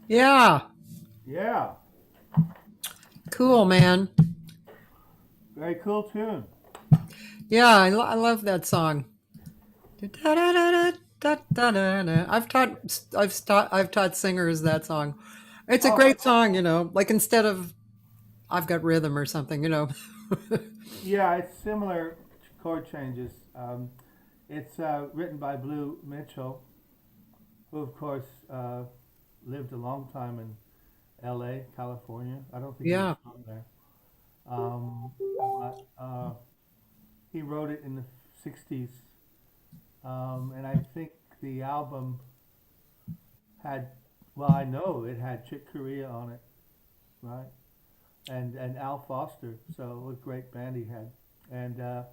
Yeah, Yeah, cool, man. very cool tune. Yeah, I love that song. Da-da-da-da-da-da-da-da. I've taught singers that song. It's a Oh, great song, like instead of I've got rhythm or something. yeah, it's similar chord changes. It's written by Blue Mitchell, who, of course, lived a long time in L.A., California. I don't think he was Yeah. from there. But he wrote it in the 60s. And I think the album had, well, I know it had Chick Corea on it, right? And Al Foster. So what a great band he had. And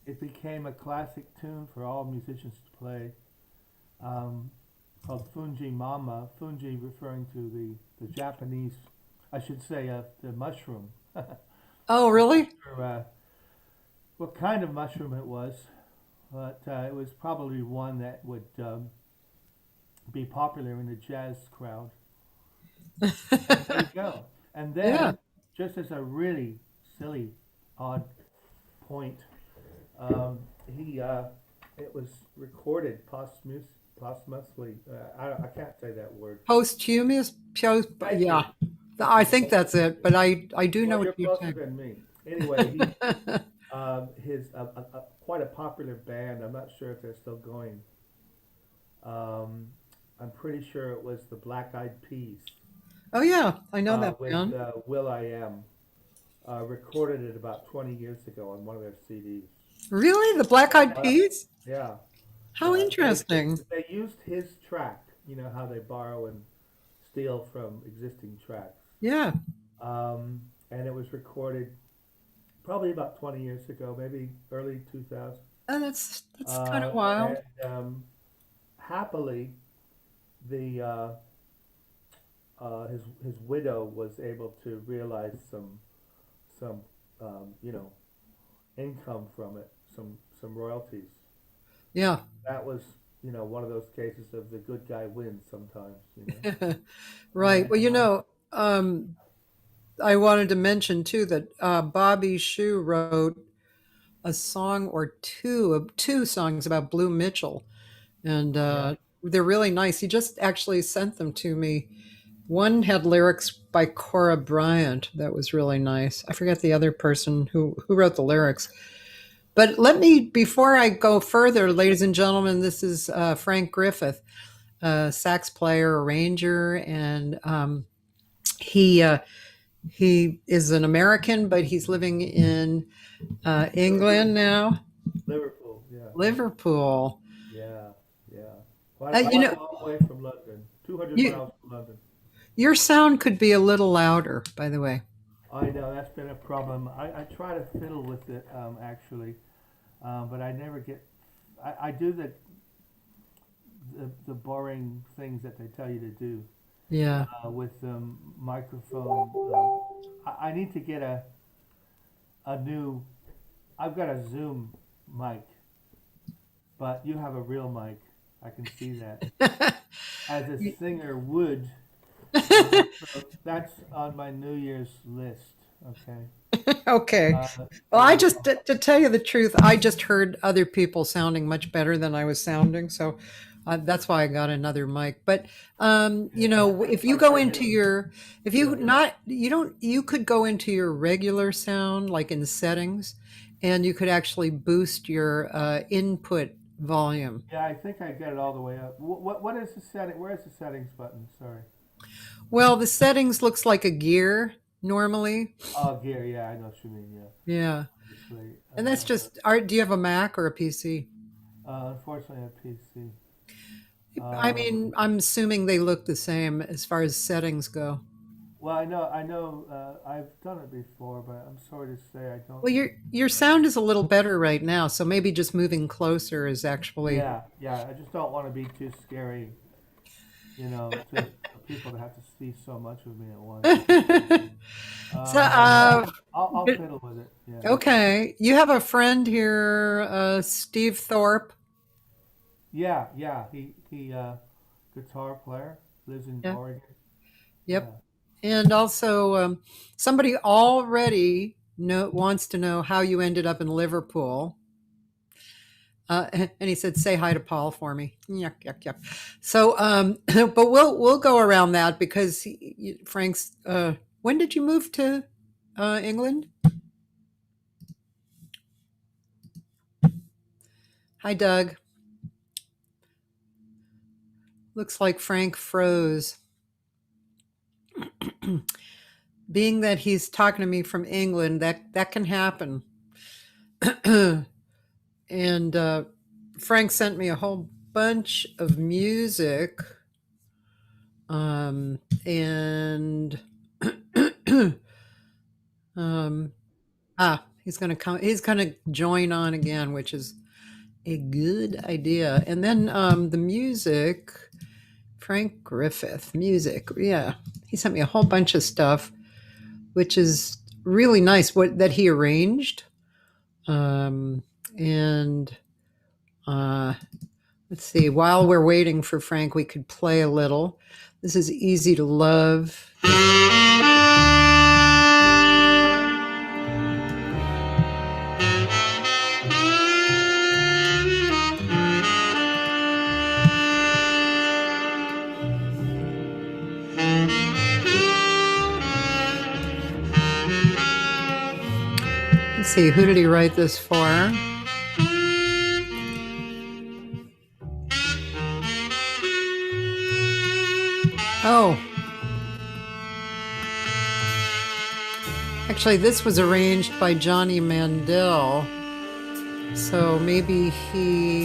it became a classic tune for all musicians to play, um, called Fungi Mama. Fungi referring to the Japanese, I should say, the mushroom. Oh, I'm not really? sure what kind of mushroom it was, but it was probably one that would be popular in the jazz crowd. And there you go. And Yeah. then, just as a really silly, odd point, um, he it was recorded posthumously. I can't say that word. Posthumous. Thank you. Yeah, I think that's it. But I do know Well, what you're you're closer saying. than me. Anyway, he his quite a popular band. I'm not sure if they're still going. Um, I'm pretty sure it was the Black Eyed Peas Oh yeah, I know that with band. Will I Am. Recorded it about 20 years ago on one of their CDs. Really, the Black Eyed Uh, Peas? yeah, How they interesting. they used his track you know how they borrow and steal from existing tracks. Yeah. And it was recorded probably about 20 years ago, maybe early 2000. And that's kind of wild. And happily, the his widow was able to realize some you know, income from it, some royalties. Yeah. That was, you know, one of those cases of the good guy wins sometimes, you know. Right. Well, I wanted to mention too that Bobby Shue wrote a song or two songs about Blue Mitchell, and Yeah. they're really nice. He just actually sent them to me. One had lyrics by Cora Bryant that was really nice. I forget the other person who wrote the lyrics. But let me, before I go further, ladies and gentlemen, this is Frank Griffith, sax player, arranger, and he he is an American, but he's living in England now, Liverpool, yeah. Liverpool. Yeah, yeah. Uh, Quite you a know, long way from London. 200 you, miles from London. your sound could be a little louder, by the way. I know that's been a problem. I try to fiddle with it actually, but I never get. I do the boring things that they tell you to do Yeah. with the microphone. I need to get a new. I've got a Zoom mic, but you have a real mic. I can see that. As a singer would. So that's on my New Year's list. Okay. Okay. Well, I just, to tell you the truth, I just heard other people sounding much better than I was sounding. So that's why I got another mic. But, if you go into your, if you not, you don't, you could go into your regular sound, like in settings, and you could actually boost your input volume. Yeah, I think I get it all the way up. What is the setting? Where's the settings button? Sorry. Well, the settings looks like a gear normally. Oh, gear. Yeah, I know what you mean. Yeah, Yeah. obviously. And that's just, do you have a Mac or a PC? Unfortunately, a PC. I mean, I'm assuming they look the same as far as settings go. Well, I know. I've done it before, but I'm sorry to say I don't. Well, your sound is a little better right now, so maybe just moving closer is actually. Yeah, yeah. I just don't want to be too scary, you know, to people to have to see so much of me at once. So, I'll fiddle with it. Yeah. okay, you have a friend here, Steve Thorpe. Yeah, yeah. He guitar player, lives in Yeah. Oregon. Yeah. Yep. And also, somebody already wants to know how you ended up in Liverpool. And he said, "Say hi to Paul for me." Yuck, yuck, yuck. So, but we'll go around that because Frank's. When did you move to England? Hi, Doug. Looks like Frank froze. Being that he's talking to me from England, that can happen. And Frank sent me a whole bunch of music, and um, he's gonna come. He's gonna join on again, which is a good idea. And then the music, Frank Griffith music. Yeah, he sent me a whole bunch of stuff, which is really nice. What that he arranged, and let's see. While we're waiting for Frank, we could play a little. This is Easy to Love. Let's see, who did he write this for? Oh. Actually, this was arranged by Johnny Mandel. So maybe he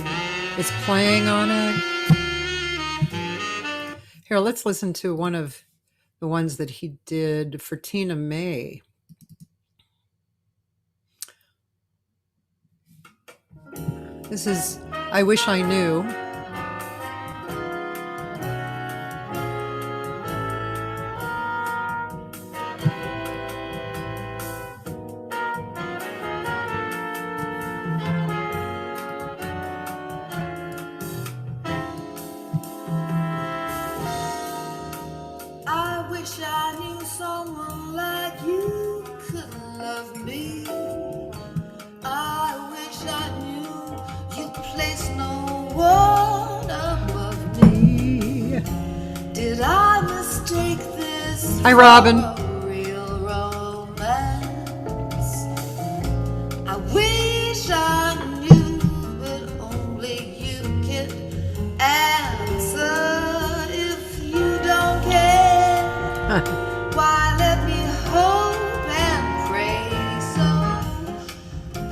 is playing on it. Here, let's listen to one of the ones that he did for Tina May. This is I Wish I Knew. I wish I knew someone like you could love me. I wish I knew you placed no one above me. Did I mistake this Hi, Robin. for a real romance? I wish I knew, but only you can answer. If you don't care, why let me hope and pray so.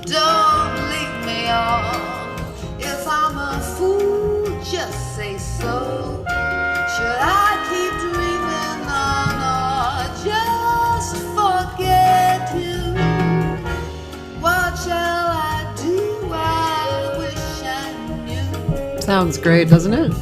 Don't lead me on. If I'm a fool, just say so. Should I keep dreaming on or just forget you? What shall I do? I wish I knew. Sounds great, doesn't it?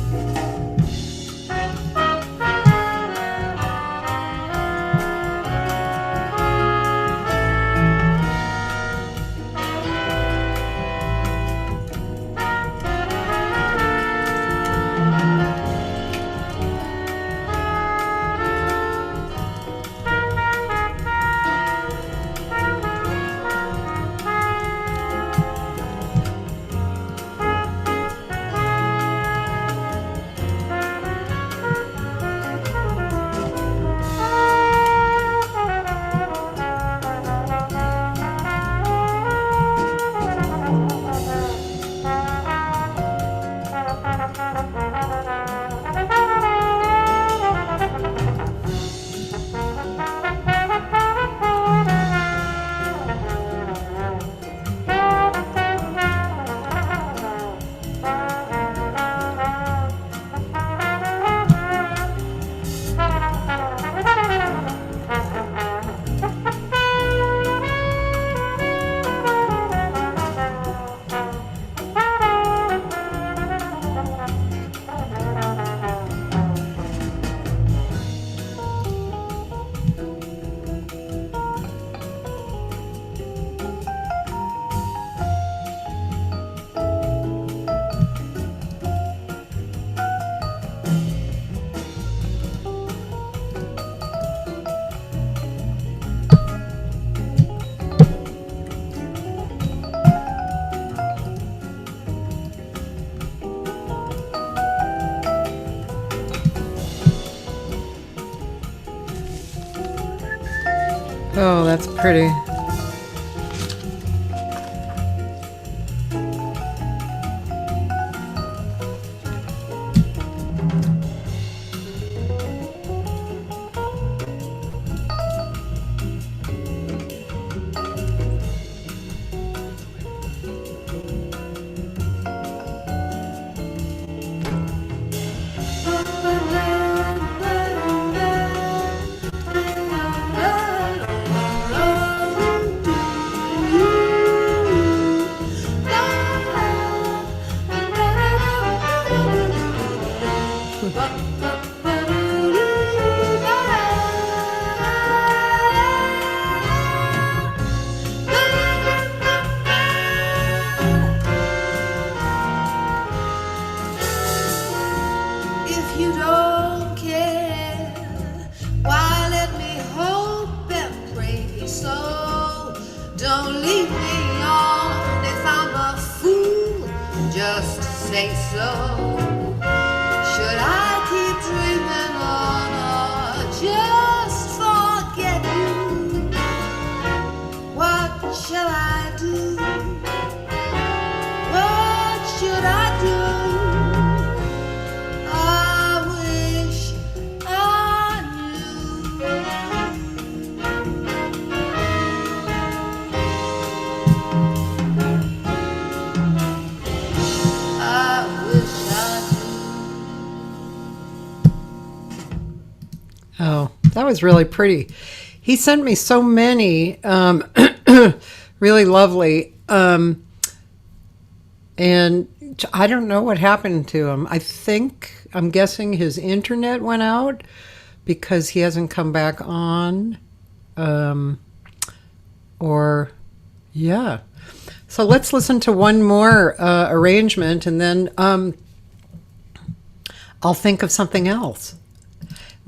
Oh, that's pretty. If you don't care, why let me hope and pray so? Don't leave me on. If I'm a fool, just say so. Should I keep dreaming on or just forget you? What shall I do? What should I do? I wish I knew. I wish I Oh, that was really pretty. He sent me so many, really lovely. And I don't know what happened to him. I'm guessing his internet went out because he hasn't come back on. Um, or, yeah. So let's listen to one more arrangement and then I'll think of something else.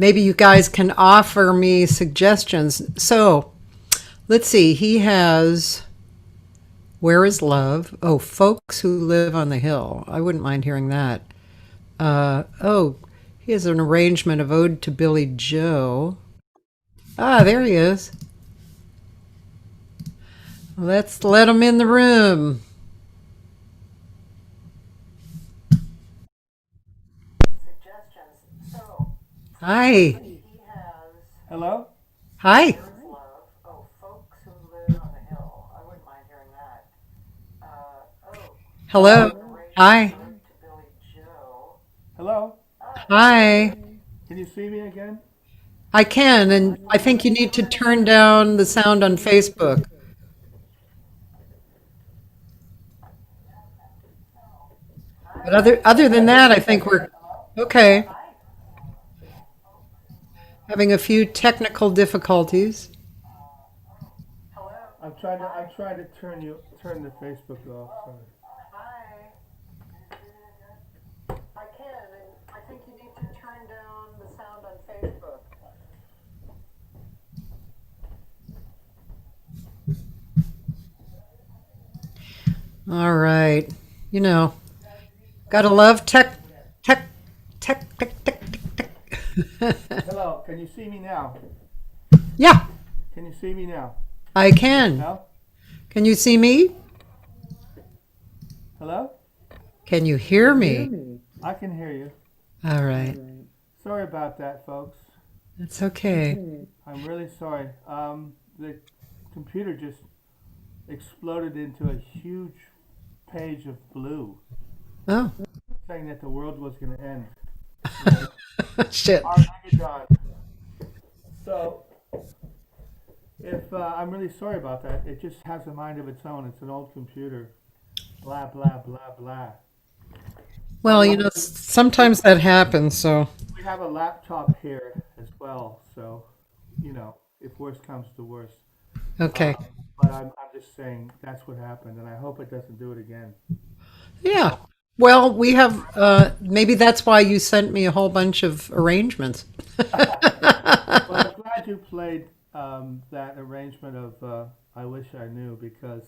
Maybe you guys can offer me suggestions. So let's see. He has Where is Love? Oh, Folks Who Live on the Hill. I wouldn't mind hearing that. Oh, he has an arrangement of Ode to Billy Joe. Ah, there he is. Let's let him in the room. Hi. Hello? Hi. Hello. Hi. Hello? Hi. Can you see me again? I can, and I think you need to turn down the sound on Facebook. But other than that, I think we're okay. Having a few technical difficulties. I'm trying to turn the Facebook off. Sorry. I can, and I think you need to turn down the sound on Facebook. All right. You know, gotta love tech. Hello, can you see me now? Yeah, Can you see me now? I can. No? Can you see me? Hello? Can you hear me? I can hear you. All right. Sorry about that, folks. That's okay. I'm really sorry. The computer just exploded into a huge page of blue, Oh, saying that the world was going to end. shit. Armageddon. So, if I'm really sorry about that. It just has a mind of its own. It's an old computer. Blah blah blah blah. Well, you know, sometimes that happens, so. We have a laptop here as well, so if worst comes to worst. Okay. But I'm just saying that's what happened, and I hope it doesn't do it again. Yeah. Well, we have, maybe that's why you sent me a whole bunch of arrangements. Well, I'm glad you played that arrangement of I Wish I Knew, because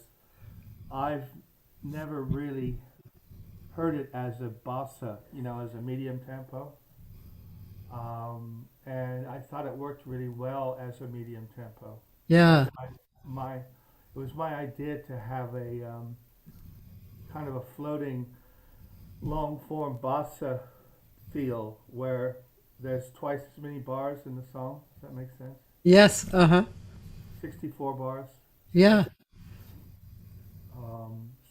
I've never really heard it as a bossa, as a medium tempo. And I thought it worked really well as a medium tempo. Yeah. It was my idea to have a kind of a floating long form bossa feel where there's twice as many bars in the song. Does that make sense? Yes. Uh-huh. 64 bars. Yeah.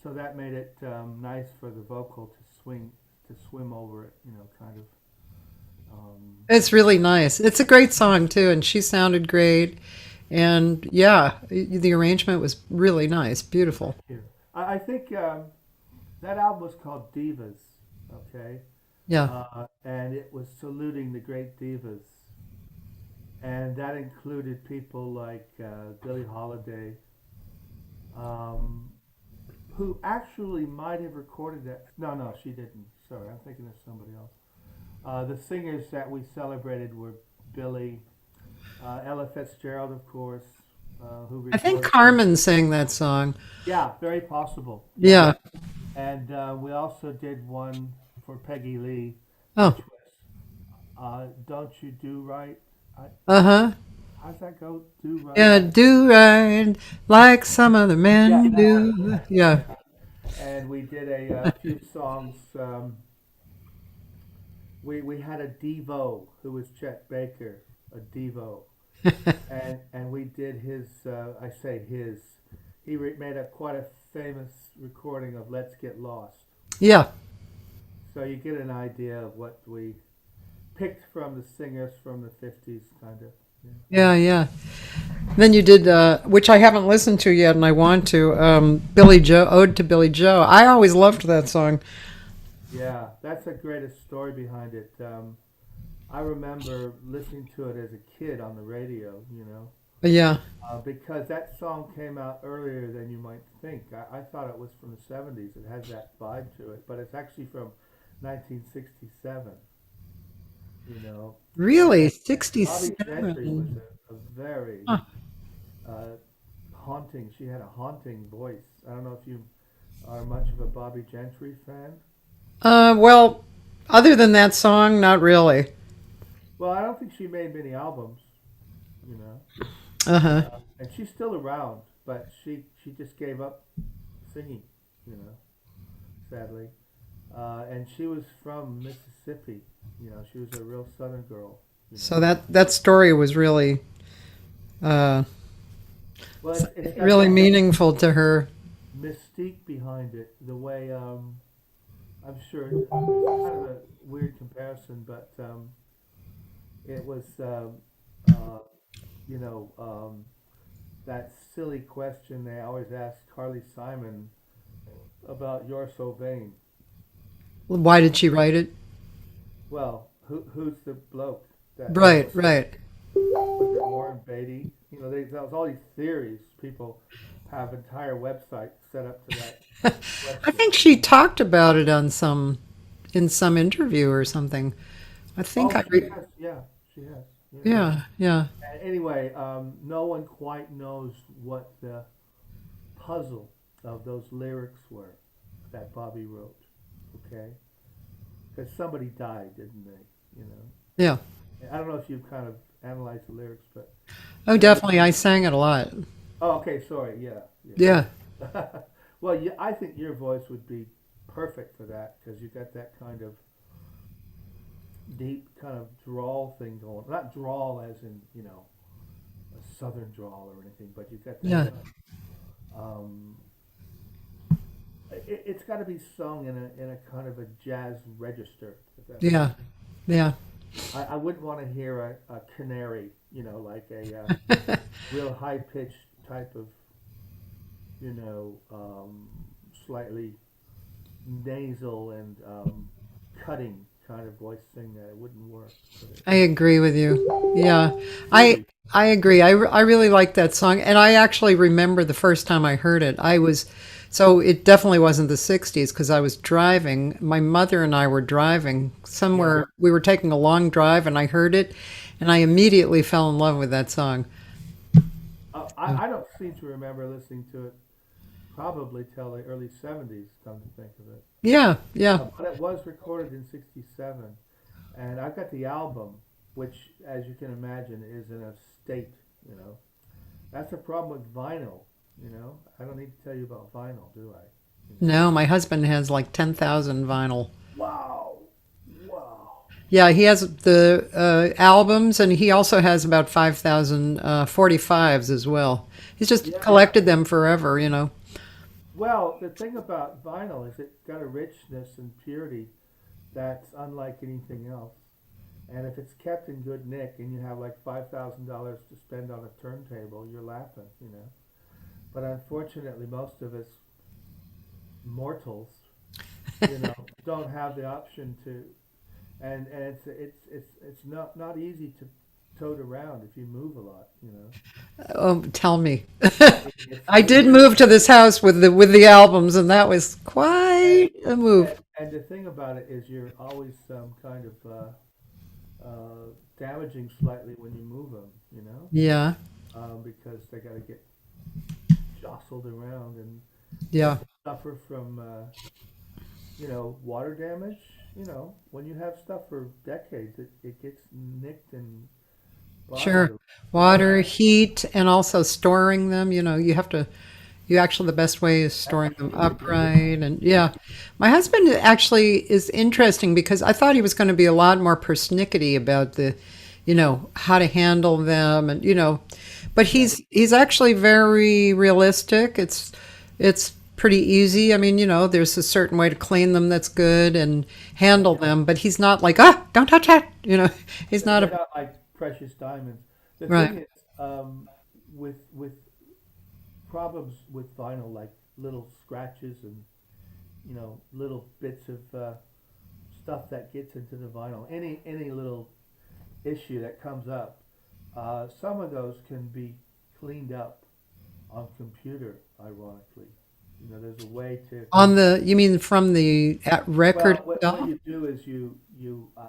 So that made it nice for the vocal to swim over it, kind of. It's really nice. It's a great song, too, and she sounded great. And yeah, the arrangement was really nice. Beautiful. Here. I think that album was called Divas, okay? Yeah. And it was saluting the great divas. And that included people like Billie Holiday, who actually might have recorded that. No, she didn't. Sorry, I'm thinking of somebody else. The singers that we celebrated were Billie, Ella Fitzgerald, of course, who I think recorded. Carmen sang that song. Yeah, very possible. Yeah. And we also did one for Peggy Lee, Oh. which was Don't You Do Right. Uh-huh. How's that go? Do right. Yeah, do right like some other men Yeah, that do. one. Yeah. And we did a few songs. We had a Devo who was Chet Baker, a Devo, and we did his. I say his. He made a quite a famous recording of "Let's Get Lost." Yeah. So you get an idea of what we picked from the singers from the 50s, kind of. Yeah, yeah. Then you did, which I haven't listened to yet, and I want to. Billy Joe, Ode to Billy Joe. I always loved that song. Yeah, that's the greatest story behind it. I remember listening to it as a kid on the radio, Yeah. because that song came out earlier than you might think. I thought it was from the 70s. It has that vibe to it, but it's actually from 1967. You know, Really, Bobby Gentry was 67. a very Huh. uh, haunting. She had a haunting voice. I don't know if you are much of a Bobby Gentry fan. Well, other than that song, not really. Well, I don't think she made many albums, you know, Uh-huh. and she's still around, but she just gave up singing, you know, sadly. And she was from Mississippi. She was a real Southern girl. You So know. that story was really, uh, Well, it's got really that meaningful to her. mystique behind it. The way I'm sure it's kind of a weird comparison, but it was uh, you know that silly question they always ask Carly Simon about "You're So Vain." Why did she write it? Well, who's the bloke that Right, right. was it Warren Beatty? There was all these theories. People have entire websites set up to that I question. think she talked about it on in some interview or something. I think Oh, I she re- has. Yeah, she has. Yeah, yeah. Yeah, yeah. Anyway, no one quite knows what the puzzle of those lyrics were that Bobby wrote. Okay, because somebody died, didn't they? Yeah. I don't know if you've kind of analyzed the lyrics, but Oh, there was. definitely. I sang it a lot. Oh, okay. Sorry. Yeah, Yeah. yeah. Well, I think your voice would be perfect for that because you got that kind of deep kind of drawl thing going. Not drawl as in a southern drawl or anything, but you got that. Yeah. Um, it's got to be sung in a kind of a jazz register. If that makes Yeah. Yeah. I wouldn't want to hear a canary, like a real high pitched type of, you know, slightly nasal and cutting kind of voice thing that it wouldn't work. But I agree with you. Yeah. I really, I agree. I really like that song, and I actually remember the first time I heard it. So it definitely wasn't the 60s because I was driving. My mother and I were driving yeah. somewhere. We were taking a long drive, and I heard it, and I immediately fell in love with that song. I don't seem to remember listening to it probably till the early 70s, come to think of it. Yeah, yeah, But it was recorded in 67. And I've got the album, which, as you can imagine, is in a state, you know. That's the problem with vinyl, you know. I don't need to tell you about vinyl, do I? You know. no, my husband has like 10,000 vinyl. Wow. Wow. Yeah, he has the albums, and he also has about 5,000 45s as well. He's just Yeah. collected them forever. Well, the thing about vinyl is it's got a richness and purity that's unlike anything else. And if it's kept in good nick and you have like $5,000 to spend on a turntable, you're laughing, you know. But unfortunately, most of us mortals, don't have the option to, and it's not easy to tote around if you move a lot, you know. Oh, tell me. I It's did move to this house with the albums, and that was and, quite a move. and the thing about it is you're always kind of damaging slightly when you move them, Yeah, because they got to get jostled around, and if yeah, they suffer from water damage, when you have stuff for decades, it gets nicked and sure. bothered or Water, heat, and also storing them. You actually, the best way is storing them actually removing them. upright. And yeah, my husband actually is interesting because I thought he was going to be a lot more persnickety about how to handle them, and but Yeah, he's actually very realistic. It's pretty easy. I mean, there's a certain way to clean them that's good and handle them, but he's not like, don't touch that. He's not They're a, not like precious diamonds. The right. thing is, with problems with vinyl, like little scratches and little bits of stuff that gets into the vinyl, any little issue that comes up, some of those can be cleaned up on computer. Ironically, there's a way to. You mean from the record Well, what itself? you do is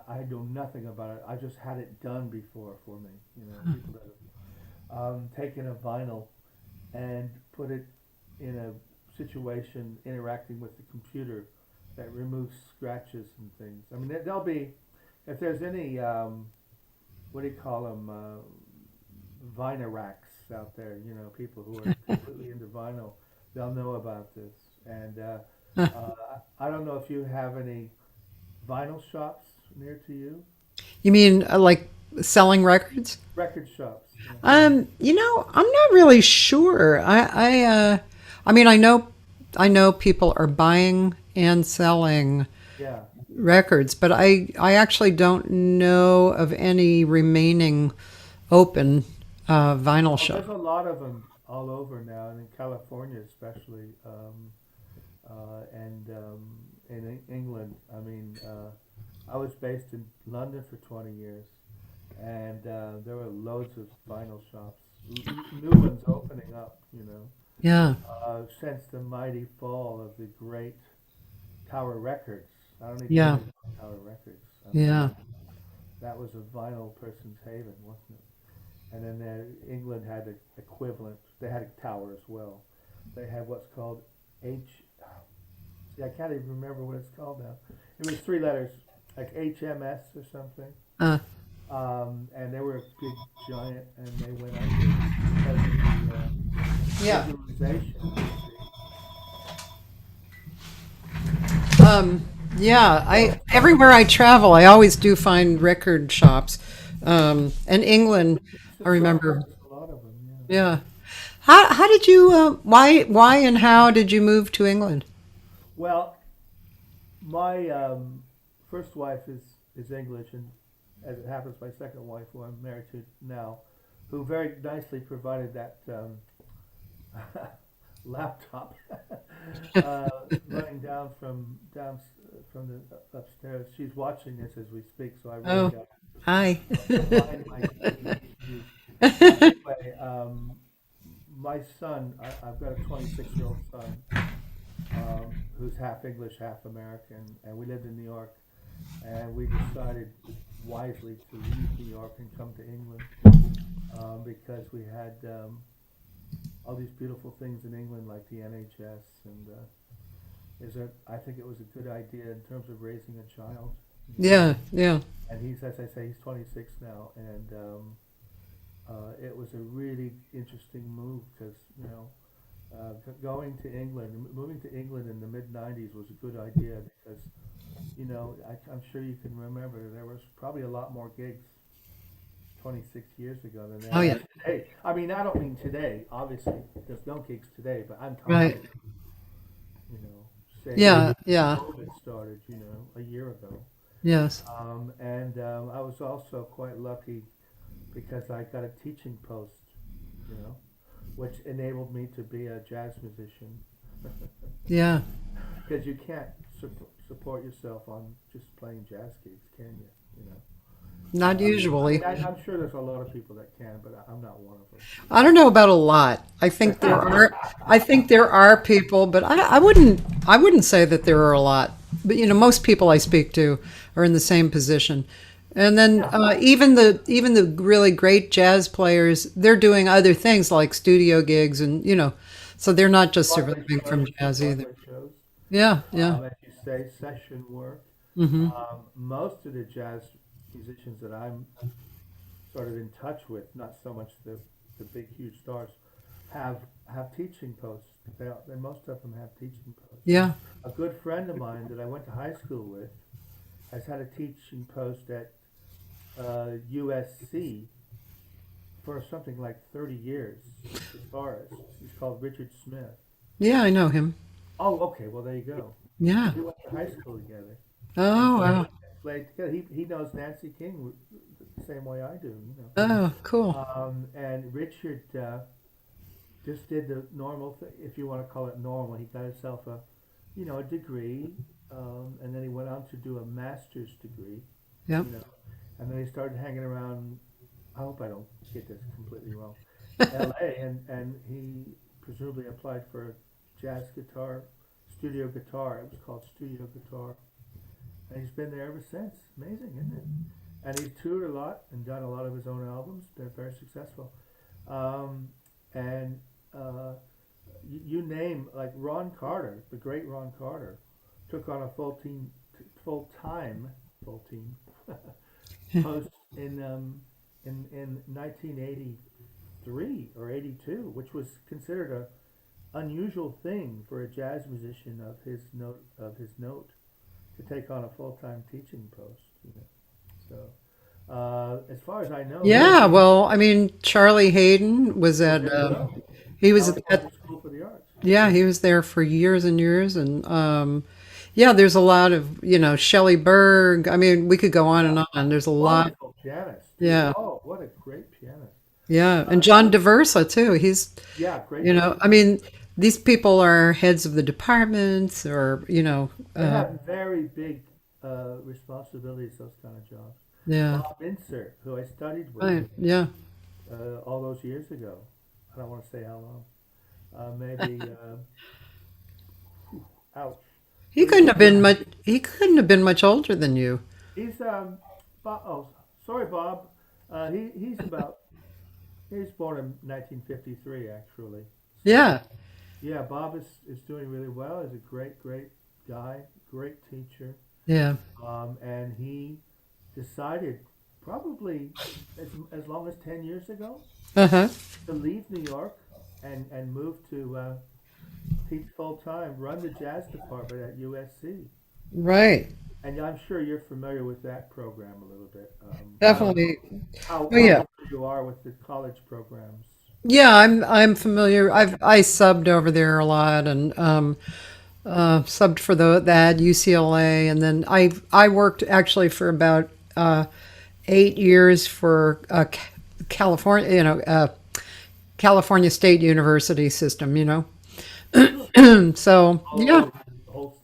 I know nothing about it. I just had it done before for me. People that have taken a vinyl and put it in a situation interacting with the computer that removes scratches and things. I mean, there'll be, if there's any, what do you call them, vinyl racks out there, people who are completely into vinyl, they'll know about this. And I don't know if you have any vinyl shops near to you, You mean like selling records? record shops. Yeah. I'm not really sure. I mean, I know people are buying and selling Yeah. records, but I actually don't know of any remaining open vinyl Well, shop. there's a lot of them all over now, and in California especially, and in England. I mean, I was based in London for 20 years, and there were loads of vinyl shops, new ones opening up, Yeah, since the mighty fall of the great Tower Records. I don't even know yeah, about Tower Records. I mean, yeah, that was a vinyl person's haven, wasn't it? And then England had an equivalent. They had a tower as well. They had what's called H. See, I can't even remember what it's called now. It was three letters, like HMS or something. uh, And they were a big giant, and they went under because of yeah. the digitalization. Yeah, So I everywhere I travel, I always do find record shops. And England, I remember. there's a lot of them. Yeah. Yeah. How did you why and how did you move to England? Well, my first wife is English, and as it happens, my second wife, who I'm married to now, who very nicely provided that laptop running from the upstairs. She's watching this as we speak, so I really Oh, got hi. to find my DVD. Anyway, my son, I've got a 26-year-old son who's half English, half American, and we lived in New York, and we decided wisely to leave New York and come to England because we had all these beautiful things in England, like the NHS, and I think it was a good idea in terms of raising a child. Yeah, yeah, And he's, as I say, he's 26 now, and it was a really interesting move because going to England, moving to England in the mid '90s was a good idea because I'm sure you can remember there was probably a lot more gigs 26 years ago than there oh are yeah, today. I mean, I don't mean today, obviously, there's no gigs today, but I'm right, talking, you know, say yeah, yeah, COVID started, a year ago. yes, I was also quite lucky because I got a teaching post, you know, which enabled me to be a jazz musician. yeah, Because you can't support yourself on just playing jazz gigs, can you? not usually. I'm sure there's a lot of people that can, but I'm not one of I don't know about a lot. I think there are people, but I wouldn't say that there are a lot. But most people I speak to are in the same position. And then them. even the really great jazz players, they're doing other things like studio gigs, and so they're not just surviving from jazz either. Broadway shows, Yeah, yeah. as you say, session work. Hmm. Most of the jazz musicians that I'm sort of in touch with, not so much the big huge stars, have have teaching posts. Most of them have teaching posts. Yeah. A good friend of mine that I went to high school with has had a teaching post at USC for something like 30 years. Guitarist. He's called Richard Smith. Yeah, I know him. Oh, okay. Well, there you go. Yeah. We went to high school together and Oh, wow. played together. He knows Nancy King the same way I do, you know. Oh, cool. And Richard just did the normal thing, if you want to call it normal. He got himself a degree, and then he went on to do a master's degree, Yep. you know, and then he started hanging around. I hope I don't get this completely wrong. L.A. and he presumably applied for a jazz guitar, studio guitar. It was called studio guitar, and he's been there ever since. Amazing, isn't it? And he's toured a lot and done a lot of his own albums. They're very successful. And you name, like Ron Carter, the great Ron Carter, took on a full time full team post in 1983 or 82, which was considered a unusual thing for a jazz musician of his note to take on a full time teaching post. You know, so as far as I know, Yeah. Well, I mean, Charlie Hayden was well, at, there you go. he was California School for the Arts. yeah, he was there for years and years. And, yeah, there's a lot of, Shelley Berg. I mean, we could go on and on. There's a lot. Wonderful pianist. Yeah. Oh, what a great pianist. Yeah. And Uh, John DeVersa, too. He's, yeah, great I pianist. mean, these people are heads of the departments or, They have very big responsibilities, those kind of jobs. yeah. Bob Inser, who I studied with Right. Yeah. all those years ago. I don't want to say how long. Maybe, ouch. He But he's couldn't still have been around. much, he couldn't have been much older than you. He's, oh, sorry, Bob. He's born in 1953, actually. So, Yeah. yeah, Bob is doing really well. He's a great, great guy, great teacher. Yeah. And he decided probably as long as 10 years ago Uh-huh. to leave New York and move to teach full time, run the jazz department at USC. Right. And I'm sure you're familiar with that program a little bit. I don't know Definitely. how Oh yeah. familiar you are with the college programs. Yeah, I'm familiar. I subbed over there a lot and subbed for that UCLA, and then I worked actually for about 8 years for California, California State University system, So yeah, Oh,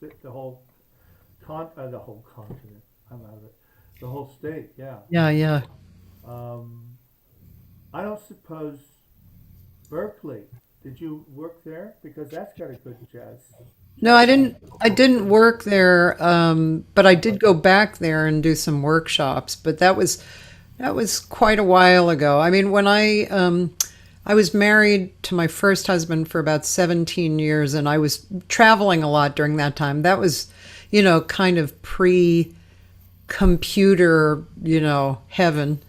the whole continent. I'm out of it. The whole state. Yeah. yeah, yeah. Um, I don't suppose Berkeley. Did you work there? Because that's got a good No, jazz scene. I didn't work there, but I did go back there and do some workshops. But that was quite a while ago. I mean, when I was married to my first husband for about 17 years, and I was traveling a lot during that time. That was, kind of pre-computer, heaven.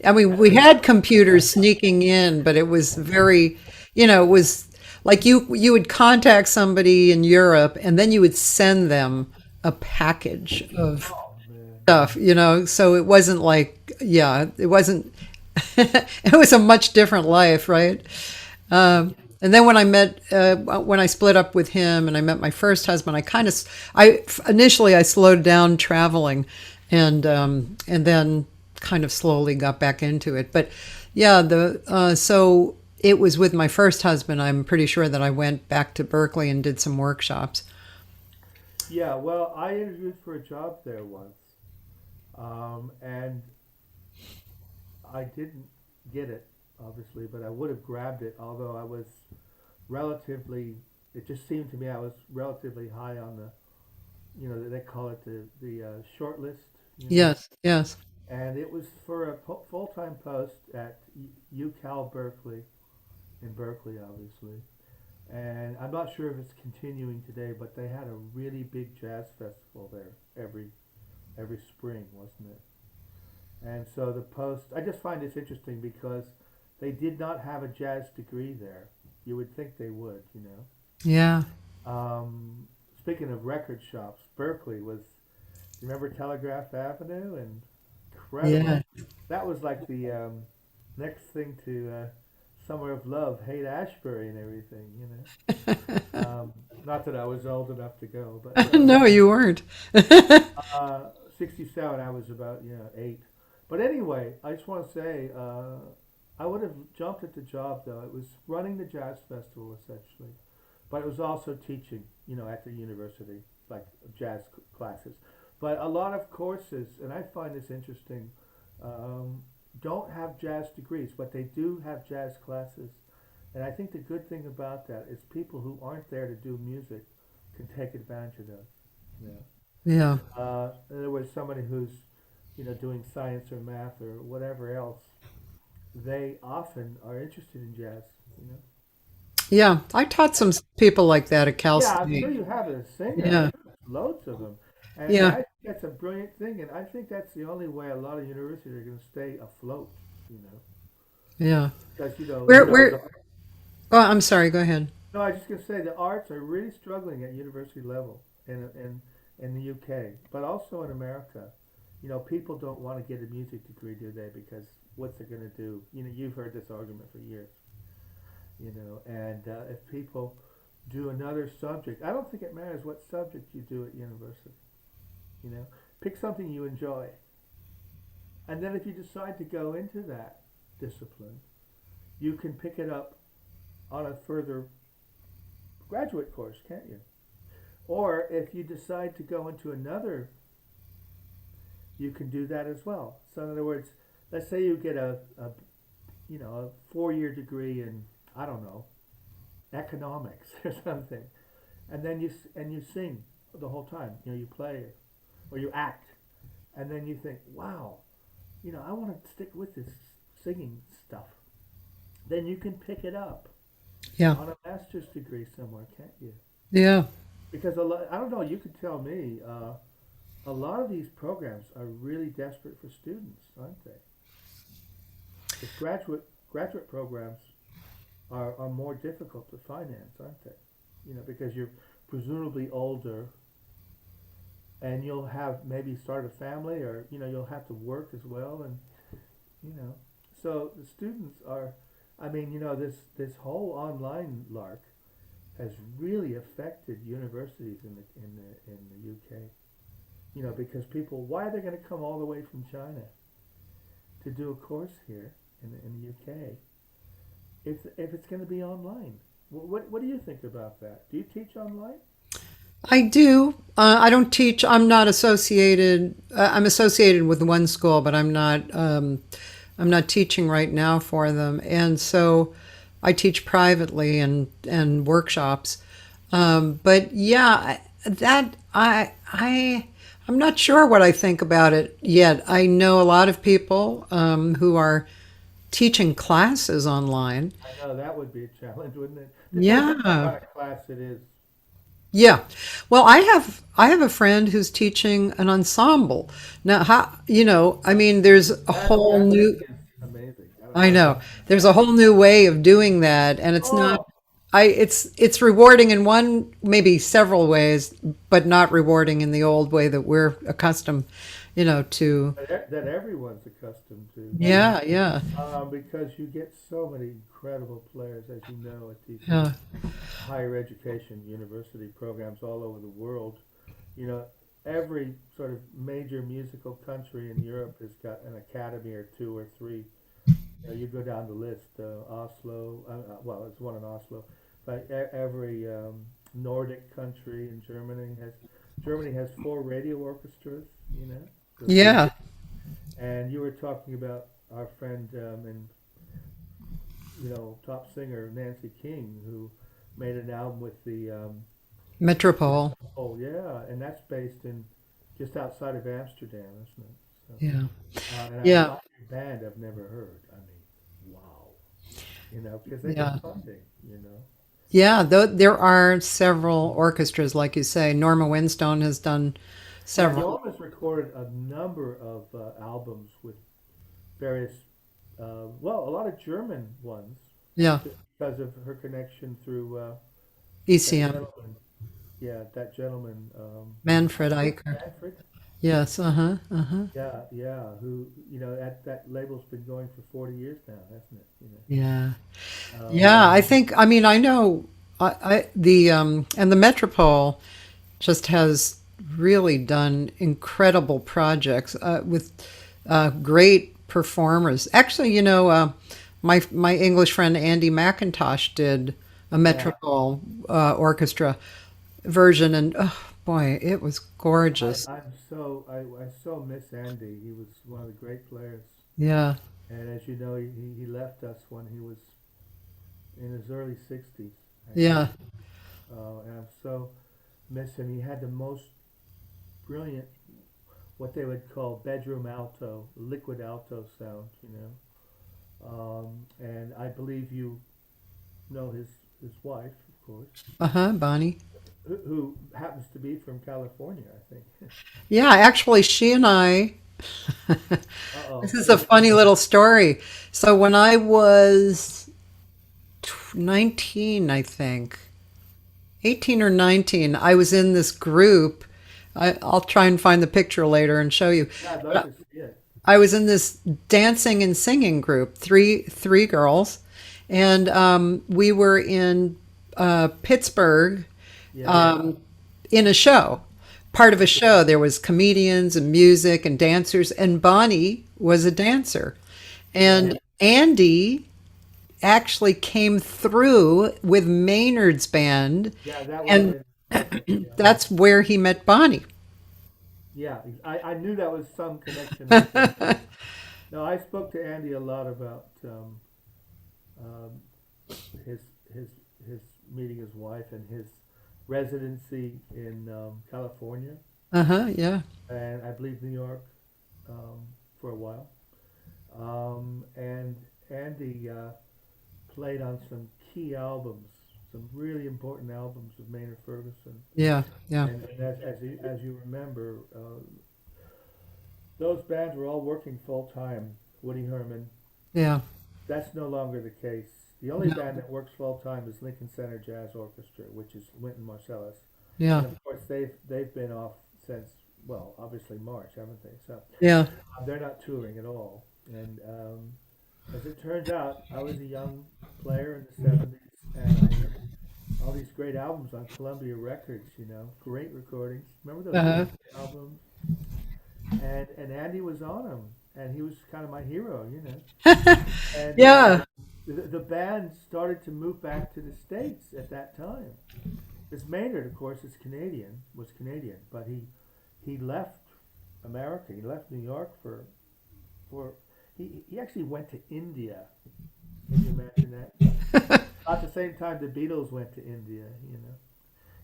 I mean, we had computers sneaking in, but it was very, it was like you would contact somebody in Europe, and then you would send them a package of Oh man. stuff, so it wasn't like, yeah, it wasn't, it was a much different life, right? And then when I split up with him and I met my first husband, initially I slowed down traveling, and then kind of slowly got back into it. But yeah, so it was with my first husband. I'm pretty sure that I went back to Berkeley and did some workshops. Yeah. Well, I interviewed for a job there once, and I didn't get it, obviously, but I would have grabbed it, although I was relatively, it just seemed to me I was relatively high on they call it the short list, Yes, yes. and it was for a full-time post at UCal Berkeley, in Berkeley, obviously. And I'm not sure if it's continuing today, but they had a really big jazz festival there every spring, wasn't it? And so the post, I just find this interesting because they did not have a jazz degree there. You would think they would. Yeah, Speaking of record shops, Berkeley was, you remember Telegraph Avenue? And yeah, incredible. That was like the next thing to Summer of Love, Haight Ashbury and everything. Not that I was old enough to go, but No, you weren't. 67, I was about, 8. But anyway, I just want to say, I would have jumped at the job though. It was running the jazz festival essentially, but it was also teaching, at the university, like jazz classes. But a lot of courses, and I find this interesting, don't have jazz degrees, but they do have jazz classes. And I think the good thing about that is people who aren't there to do music can take advantage of those. Yeah. Yeah. In other words, somebody who's, doing science or math or whatever else, they often are interested in jazz. Yeah. I taught some people like that at Cal Yeah, I'm sure State. you have a singer, Yeah. loads of them. And I Yeah. think that's a brilliant thing, and I think that's the only way a lot of universities are going to stay afloat, you know. Yeah. Because, Where, oh, I'm sorry. Go ahead. no, I was just going to say the arts are really struggling at university level in the UK, but also in America. People don't want to get a music degree, do they? Because what's it going to do? You've heard this argument for years, and if people do another subject, I don't think it matters what subject you do at university. Pick something you enjoy. And then if you decide to go into that discipline, you can pick it up on a further graduate course, can't you? Or if you decide to go into another, you can do that as well. So in other words, let's say you get a 4-year degree in, I don't know, economics or something, and then you sing the whole time. You play or you act, and then you think, wow, I want to stick with this singing stuff. Then you can pick it up Yeah. on a master's degree somewhere, can't you? Yeah. Because I don't know, you could tell me, a lot of these programs are really desperate for students, aren't they? The graduate programs are more difficult to finance, aren't they? Because you're presumably older, and you'll have maybe start a family, or you'll have to work as well, and so the students are. I mean, this whole online lark has really affected universities in the UK. Because people, why are they going to come all the way from China to do a course here in the UK if it's going to be online? What do you think about that? Do you teach online? I do. I don't teach. I'm not associated. I'm associated with one school, but I'm not. I'm not teaching right now for them, and so I teach privately and workshops. But yeah, that I'm not sure what I think about it yet. I know a lot of people who are teaching classes online. I know that would be a challenge, wouldn't it? Depends on what Yeah. kind of class it is. Yeah. Well, I have a friend who's teaching an ensemble. Now, I mean, there's a whole That new, is amazing. I don't I know. know, there's a whole new way of doing that, and it's not, Oh, it's rewarding in one, maybe several ways, but not rewarding in the old way that we're accustomed, to. that everyone's accustomed to. Yeah, yeah, Because you get so many incredible players, as you know, at these yeah, higher education university programs all over the world. You know, every sort of major musical country in Europe has got an academy or two or three. You go down the list, Oslo, well, there's one in Oslo, but every Nordic country in Germany has 4 radio orchestras, with yeah. and you were talking about our friend and top singer Nancy King, who made an album with the Metropole. oh yeah, and that's based in just outside of Amsterdam, isn't it? So, Yeah, and I yeah, thought your band I've never heard. I mean, wow, because they yeah. get funding. Yeah, there are several orchestras, like you say. Norma Winstone has done Yeah, several. Norma's recorded a number of albums with various, well, a lot of German ones Yeah, because of her connection through that ECM. gentleman. Yeah, that gentleman, Manfred Eicher. Manfred. Yes, uh-huh, uh-huh. Yeah, yeah. Who that label's been going for 40 years now, hasn't it? Yeah. Um, Yeah, I think, I mean, I know And the Metropole just has really done incredible projects with great performers. Actually, my English friend Andy McIntosh did a Yeah, Metropole orchestra version, and oh boy, it was gorgeous. I so miss Andy. He was one of the great players. Yeah, And as you know, he left us when he was in his early 60s, yeah, actually. And I'm so miss him. He had the most brilliant, what they would call bedroom alto, liquid alto sound, you know. And I believe you know his wife, of course, Bonnie. who happens to be from California, I think. Yeah, actually, she and I. Uh-oh. This is a funny little story. So when I was 19, I think, 18 or 19, I was in this group. I'll try and find the picture later and show you. Yeah, I'd love to see it. I was in this dancing and singing group, three girls, and we were in Pittsburgh Yeah. in a show. Part of a show, there was comedians and music and dancers, and Bonnie was a dancer, Yeah. and Andy actually came through with Maynard's band, Yeah, that would have and been perfect. Yeah. that's where he met Bonnie. Yeah, I knew that was some connection right there. No, I spoke to Andy a lot about um, his his his meeting his wife and his residency in California Yeah. and I believe New York for a while. And Andy played on some key albums, some really important albums of Maynard Ferguson. Yeah. Yeah. And as you remember, those bands were all working full time. Woody Herman. Yeah. That's no longer the case. The only No. band that works full time is Lincoln Center Jazz Orchestra, which is Wynton Marsalis, Yeah. and of course they've been off since, well, obviously March, haven't they? So Yeah. they're not touring at all. And as it turns out, I was a young player in the '70s, and I heard all these great albums on Columbia Records. You know, great recordings. Remember those Uh-huh. albums? And Andy was on them, and he was kind of my hero, you know. And Yeah. the band started to move back to the States at that time. This Maynard, of course, was Canadian, but he left America. He left New York for he actually went to India. Can you imagine that? At the same time, the Beatles went to India. You know,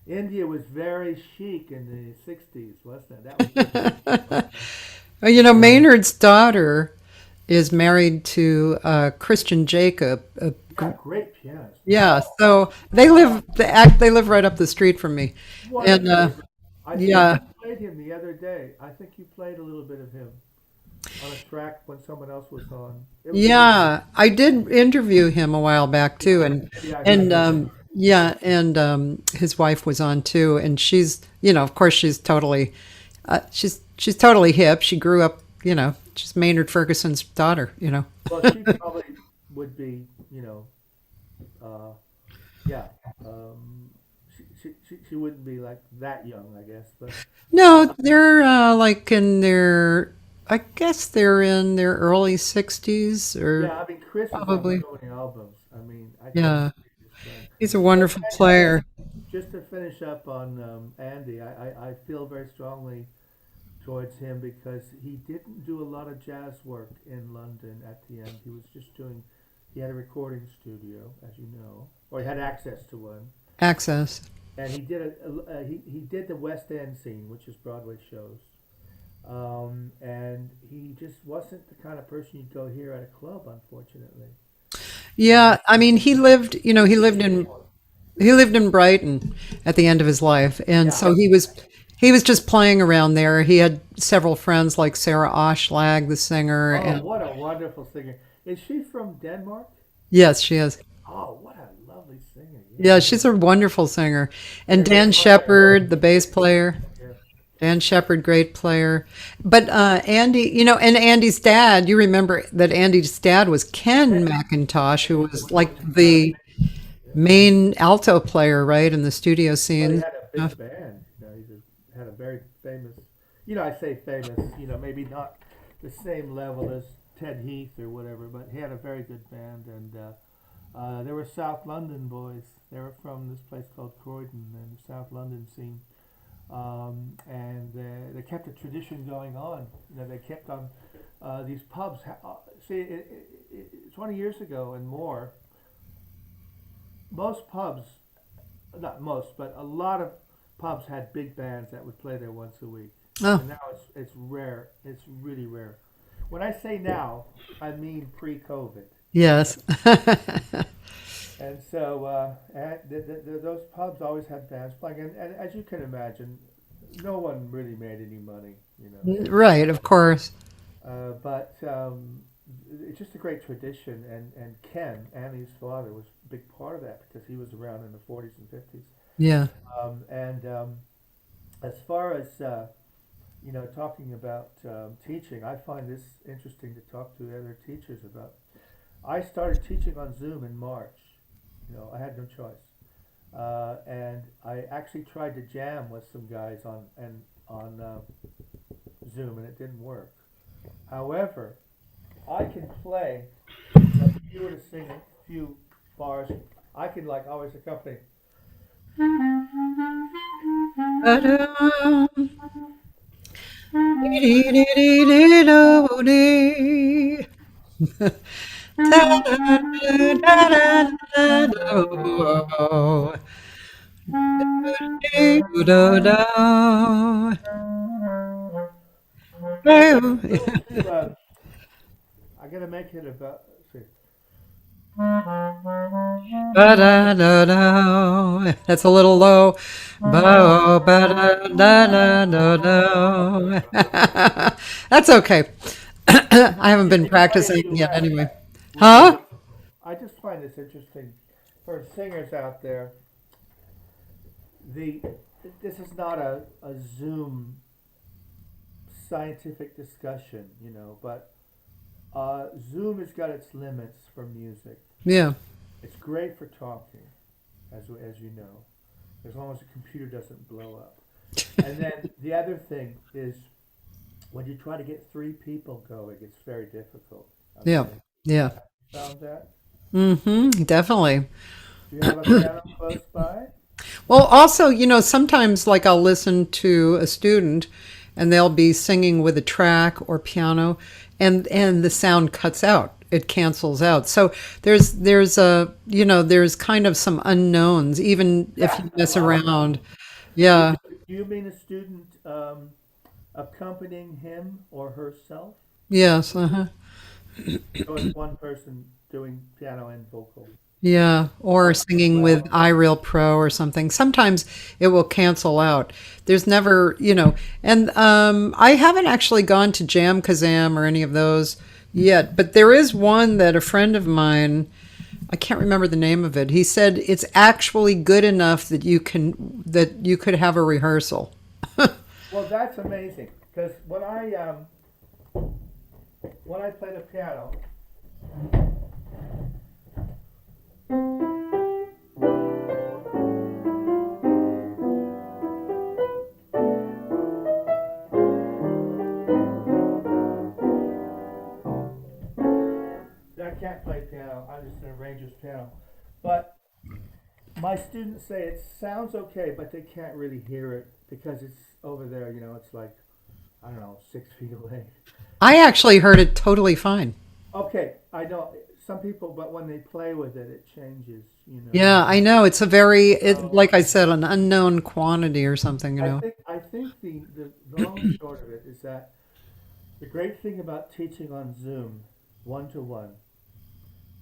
India was very chic in the '60s, wasn't it? That was Well, Maynard's daughter is married to Christian Jacob. yeah, great pianist. Yeah, Wow, so they live right up the street from me, what a and great. I think yeah, you played him the other day. I think you played a little bit of him on a track when someone else was on. It was a good. yeah, I did interview him a while back too, Maybe I heard and that. yeah, and his wife was on too, and she's of course she's totally hip. She grew up, she's Maynard Ferguson's daughter. Well, she probably would be, uh, yeah. She wouldn't be like that young, I guess. But No, they're like in their, I guess they're in their early 60s or yeah, I mean, Chris was on probably. so many albums. I mean, I can't Yeah, believe this guy. he's a But wonderful player. just to finish up on Andy, I feel very strongly towards him because he didn't do a lot of jazz work in London at the end. He was just he had a recording studio, as you know, or he had access to one. Access. And he did he did the West End scene, which is Broadway shows. And he just wasn't the kind of person you'd go hear at a club, unfortunately. Yeah, I mean, he lived in Brighton at the end of his life, and Yeah. so he was just playing around there. He had several friends like Sarah Oshlag, the singer, Oh, and what a wonderful singer! Is she from Denmark? yes, she is. Oh, what a lovely singer! Yeah, Yeah, she's a wonderful singer. And yeah, yeah. Dan Shepard, the bass player. Yeah. Dan Shepard, great player. But Andy, and Andy's dad, you remember that Andy's dad was Ken McIntosh, who was like Wonderful the combination. Yeah. main alto player, right, in the studio Well, he scene. had a Uh, big band. Had a very famous. I say famous. Maybe not the same level as Ted Heath or whatever, but he had a very good band, and they were South London boys. They were from this place called Croydon and the South London scene, and they kept a tradition going on. They kept on these pubs. See, 20 years ago and more, most pubs, not most, but a lot of pubs had big bands that would play there once a week. oh, And now it's rare. It's really rare. When I say now, I mean pre-COVID. yes. And so those pubs always had bands playing, and as you can imagine, no one really made any money. Right, of course. But it's just a great tradition, and Ken, Annie's father, was a big part of that because he was around in the 40s and 50s. Yeah. And as far as talking about teaching, I find this interesting to talk to other teachers about. I started teaching on Zoom in March. I had no choice, and I actually tried to jam with some guys on Zoom, and it didn't work. However, I can play. If you were to sing a few bars, I can always accompany. Ta-da. A little too. I gotta make it about. Let's see. Ba-da-da-da. That's a little low. Ba ba-da-da-da-da-da. That's okay. I haven't been It's funny practicing to yet anyway. with Huh? I just find this interesting for singers out there. The This is not a Zoom scientific discussion, but Zoom has got its limits for music. Yeah. It's great for talking, as you know, as long as the computer doesn't blow up. And then the other thing is when you try to get three people going, it's very difficult. Yeah. Okay, Yeah. found that. Mm-hmm. Definitely. Do you have a piano close by? Well, also, sometimes like I'll listen to a student and they'll be singing with a track or piano and the sound cuts out. It cancels out. So there's kind of some unknowns even if Yeah, you a mess lot of around. them. Yeah. Do you mean a student accompanying him or herself? Yes. Uh-huh. So it's one person doing piano and vocal. Yeah, or singing with Well, iReal Pro or something. Sometimes it will cancel out. There's never, and I haven't actually gone to Jam Kazam or any of those yet, but there is one that a friend of mine, I can't remember the name of it. He said it's actually good enough that you could have a rehearsal. well, that's amazing because when I play the piano, I can't play piano. I'm just an arranger's piano, but my students say it sounds okay, but they can't really hear it because it's over there. It's like I don't know, 6 feet away. I actually heard it totally fine. Okay, I know some people, but when they play with it, it changes. Yeah, I know. It's a So like I said, an unknown quantity or something. I think the long and short of it is that the great thing about teaching on Zoom, one to one,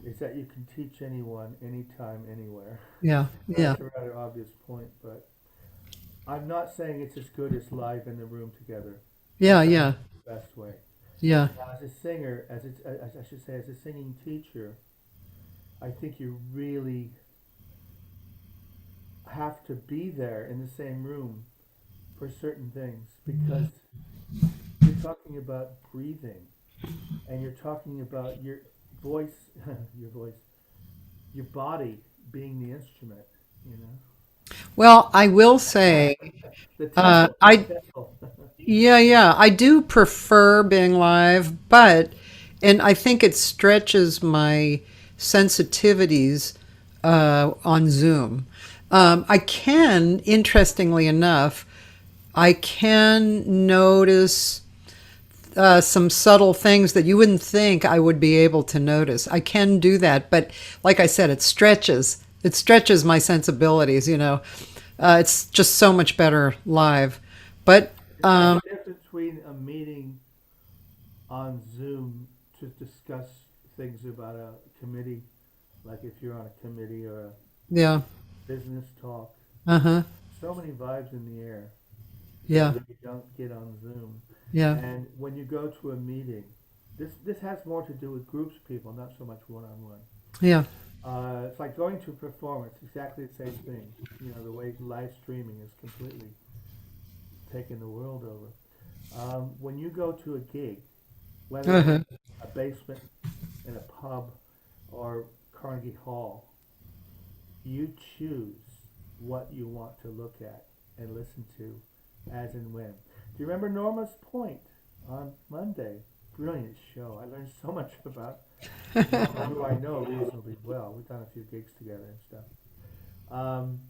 is that you can teach anyone, anytime, anywhere. Yeah, yeah, That's a rather obvious point, but I'm not saying it's as good as live in the room together. yeah, Sometimes yeah, it's the best way. yeah. Now, as a singer, as I should say, as a singing teacher, I think you really have to be there in the same room for certain things because you're talking about breathing and you're talking about your voice, your body, being the instrument, you know. Well, I will say, The tempo, the I tempo. yeah, I do prefer being live, but and I think it stretches my sensitivities on Zoom. I can, interestingly enough, I can notice some subtle things that you wouldn't think I would be able to notice. I can do that, but like I said, it stretches my sensibilities. It's just so much better live. But It's like the difference between a meeting on Zoom to discuss things about a committee, like if you're on a committee or a yeah, business talk. uh huh, So many vibes in the air yeah, that you don't get on Zoom. yeah, And when you go to a meeting, this has more to do with groups of people, not so much one on one. yeah, It's like going to a performance, exactly the same thing. The way live streaming is completely taken the world over. When you go to a gig, whether uh it's huh, a basement in a pub or Carnegie Hall, you choose what you want to look at and listen to as and when. Do you remember Norma's point on Monday? Brilliant show. I learned so much about Norma, who I know reasonably well. We've done a few gigs together and stuff. Um,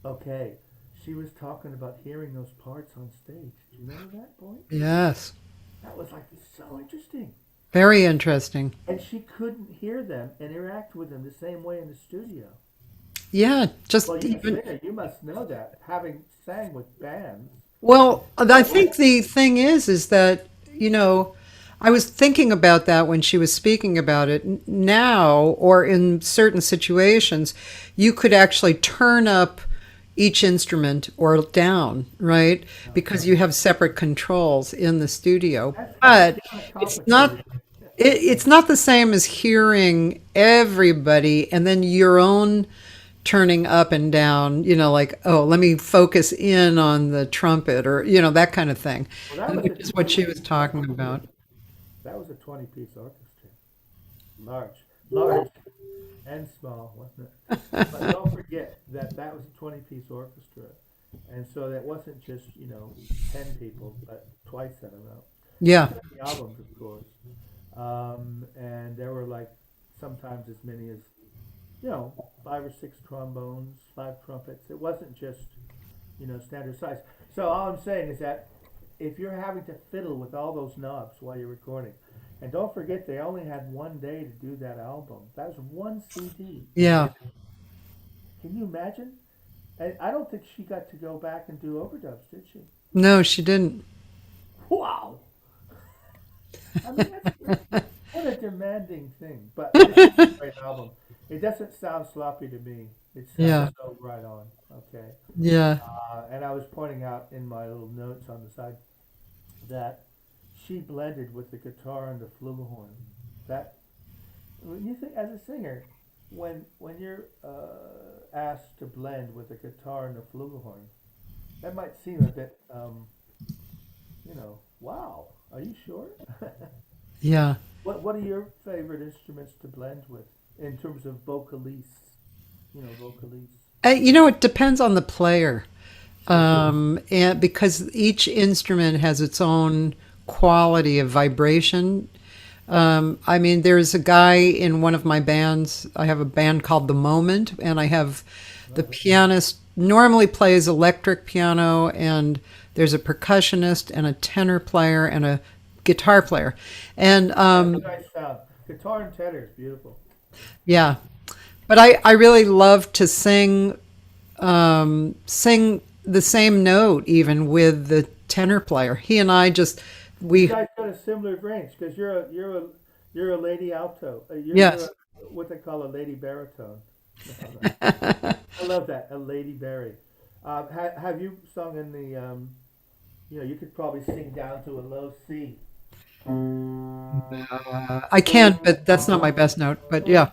okay, she was talking about hearing those parts on stage. Do you remember that point? yes, That was like so interesting. very interesting. And she couldn't hear them and interact with them the same way in the studio. Yeah, just Well, you're a even. singer, you must know that, having sang with bands. Well, I think the thing is that, you know, I was thinking about that when she was speaking about it. Now, or in certain situations, you could actually turn up each instrument or down, right? Because you have separate controls in the studio. That's But kind of it's not complicated. it's not the same as hearing everybody and then your own turning up and down, like, oh, let me focus in on the trumpet or, that kind of thing, Well, that was a which is what 20 she was piece talking orchestra. about. That was a 20-piece orchestra. Large and small, wasn't it? But don't forget that that was a 20-piece orchestra. And so that wasn't just, 10 people, but twice that amount. Yeah. The albums, of course. And there were like sometimes as many as, 5 or 6 trombones, 5 trumpets. It wasn't just, standard size. So all I'm saying is that if you're having to fiddle with all those knobs while you're recording, and don't forget they only had one day to do that album. That was one CD. Yeah. Can you imagine? And I don't think she got to go back and do overdubs, did she? No, she didn't. Wow! I mean, what a demanding thing. But this is a great album. It doesn't sound sloppy to me. It Yeah. sounds so right on. Okay. Yeah. And I was pointing out in my little notes on the side that she blended with the guitar and the flugelhorn. That when you think as a singer, when you're asked to blend with the guitar and the flugelhorn, that might seem a bit, wow. Are you sure? Yeah. What are your favorite instruments to blend with in terms of vocalists? Vocalists. It depends on the player. And because each instrument has its own quality of vibration. I mean, there's a guy in one of my bands. I have a band called The Moment, and I have the pianist normally plays electric piano, and there's a percussionist and a tenor player and a guitar player. And That's a nice sound. Guitar and tenor is beautiful. yeah, but I really love to sing the same note even with the tenor player. He and I just You we guys got a similar range because you're a lady alto. You're yes. a, what they call a lady baritone. I love that, a lady bari. Have you sung in the? You could probably sing down to a low C. I can, but that's not my best note. But yeah.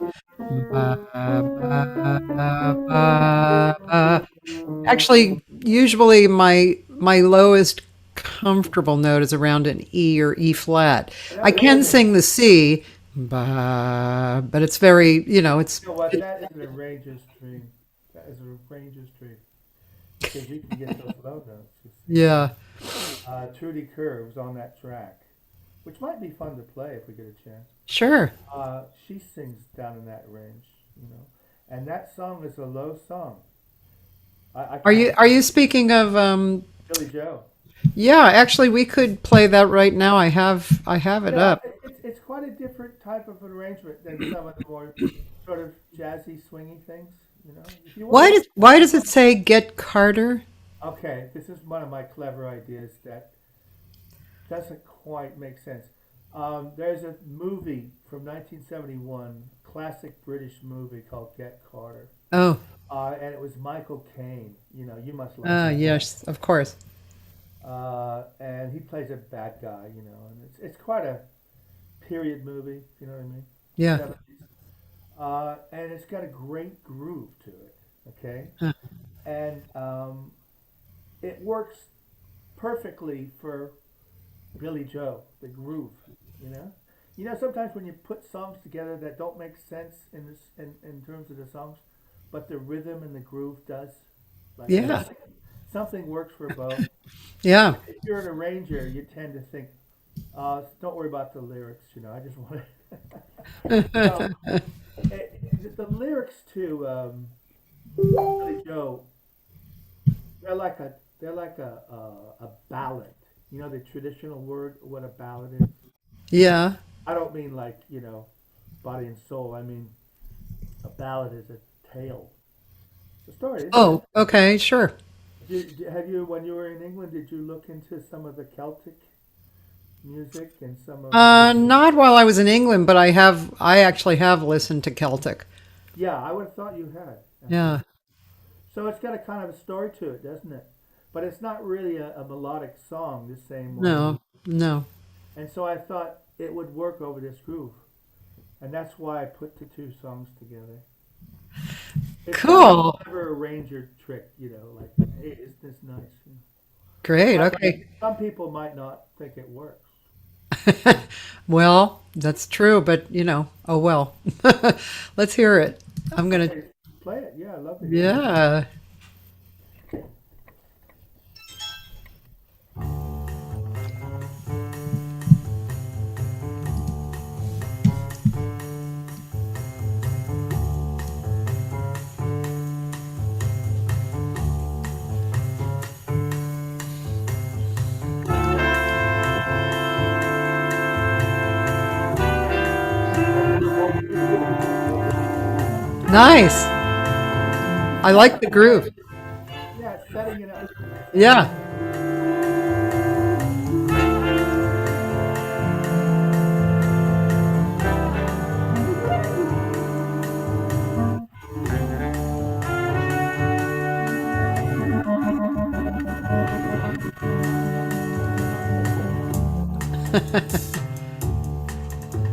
Actually, usually my lowest comfortable note is around an E or E flat. I That, can sing the C, But it's very, it's You know what? That is an arranger's dream. That is an arranger's dream because you can get those low notes. You see. yeah, Trudy Kerr was on that track, which might be fun to play if we get a chance. sure. She sings down in that range, and that song is a low song. I Are can't. you speaking of Billy Joe. yeah, actually we could play that right now. I have it Yeah, up. it's quite a different type of an arrangement than some of the more sort of jazzy, swingy things. If you want Why does it say get Carter? okay, this is one of my clever ideas that doesn't quite make sense. There's a movie from 1971, classic British movie called Get Carter, Oh, and it was Michael Caine. You must like him. yes, of course. And he plays a bad guy, and it's quite a period movie, you know what I mean? Yeah. 70s. And it's got a great groove to it, okay? Huh. And it works perfectly for Billy Joe, the groove, you know? Sometimes when you put songs together that don't make sense in terms of the songs, but the rhythm and the groove does, like Yeah. something works for both. Yeah. If you're an arranger, you tend to think, don't worry about the lyrics, I just want to. No, the lyrics to Billy Joe, they're like a ballad. The traditional word what a ballad is. Yeah. I don't mean like body and soul. I mean a ballad is a tale. It's a story, isn't it? Oh, okay, sure. Have you, when you were in England, did you look into some of the Celtic music and some of the? Not while I was in England, but I actually have listened to Celtic. Yeah, I would have thought you had. Yeah. So it's got a kind of a story to it, doesn't it? But it's not really a melodic song the same way. No. No. And so I thought it would work over this groove. And that's why I put the two songs together. It's kind of Cool. a clever arranger trick, like, hey, isn't this nice? Great. But Okay. some people might not think it works. Well, that's true, but oh well. Let's hear it. I'm gonna. Okay, play it. Yeah, I love to hear it. Yeah. Nice. I like the groove. Yeah, it's setting it up. Yeah.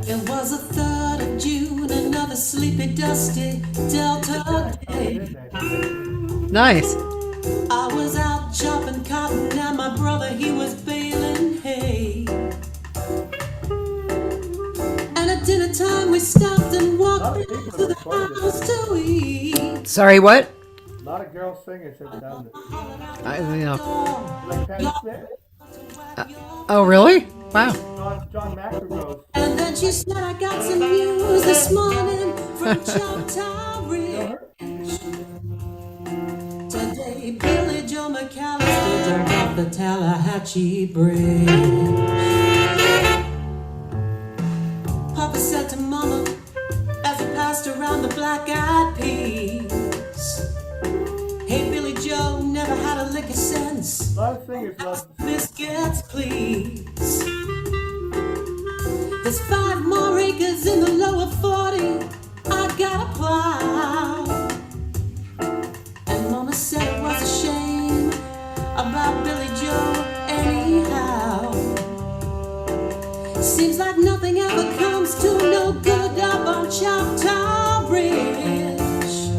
It was the 3rd of June, another sleepy, dusty Delta day. Nice. I was out chopping cotton and my brother, he was baling hay. And at dinner time we stopped and A walked lot of back people to have the recorded house this. to eat. Sorry, what? A lot of girl singers have done this. I, you know. You like Patti Smith? Oh, really? Wow. John McEnroe. And then she said, I got some news this morning from Choctaw You know Ridge. her? Today, Billy Joe McAllister jumped off the Tallahatchie Bridge. Papa said to Mama as he passed around the black-eyed peas, hey, Billy Joe never had a lick of sense. A lot of singers love this. Biscuits, please. There's 5 more acres in the lower 40. I got a plow. And Mama said it was a shame about Billy Joe anyhow. Seems like nothing ever comes to no good up on Choctaw Ridge.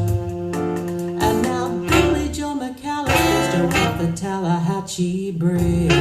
And now Billy Joe McAllister's jumped off the Tallahatchie Bridge.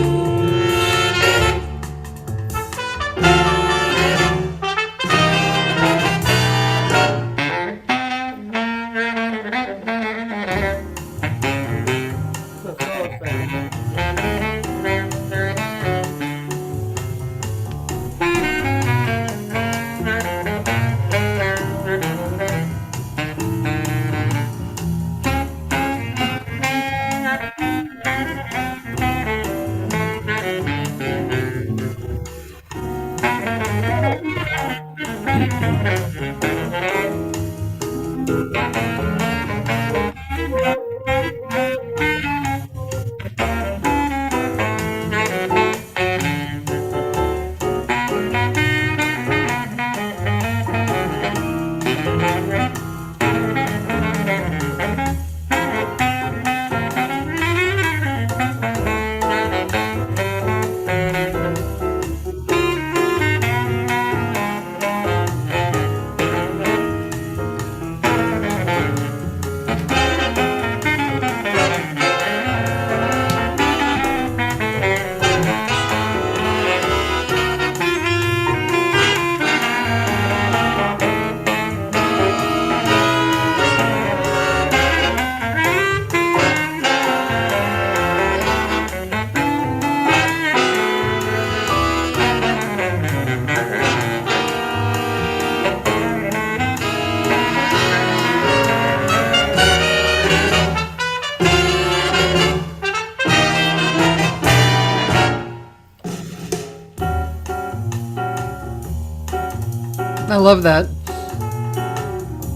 I love that.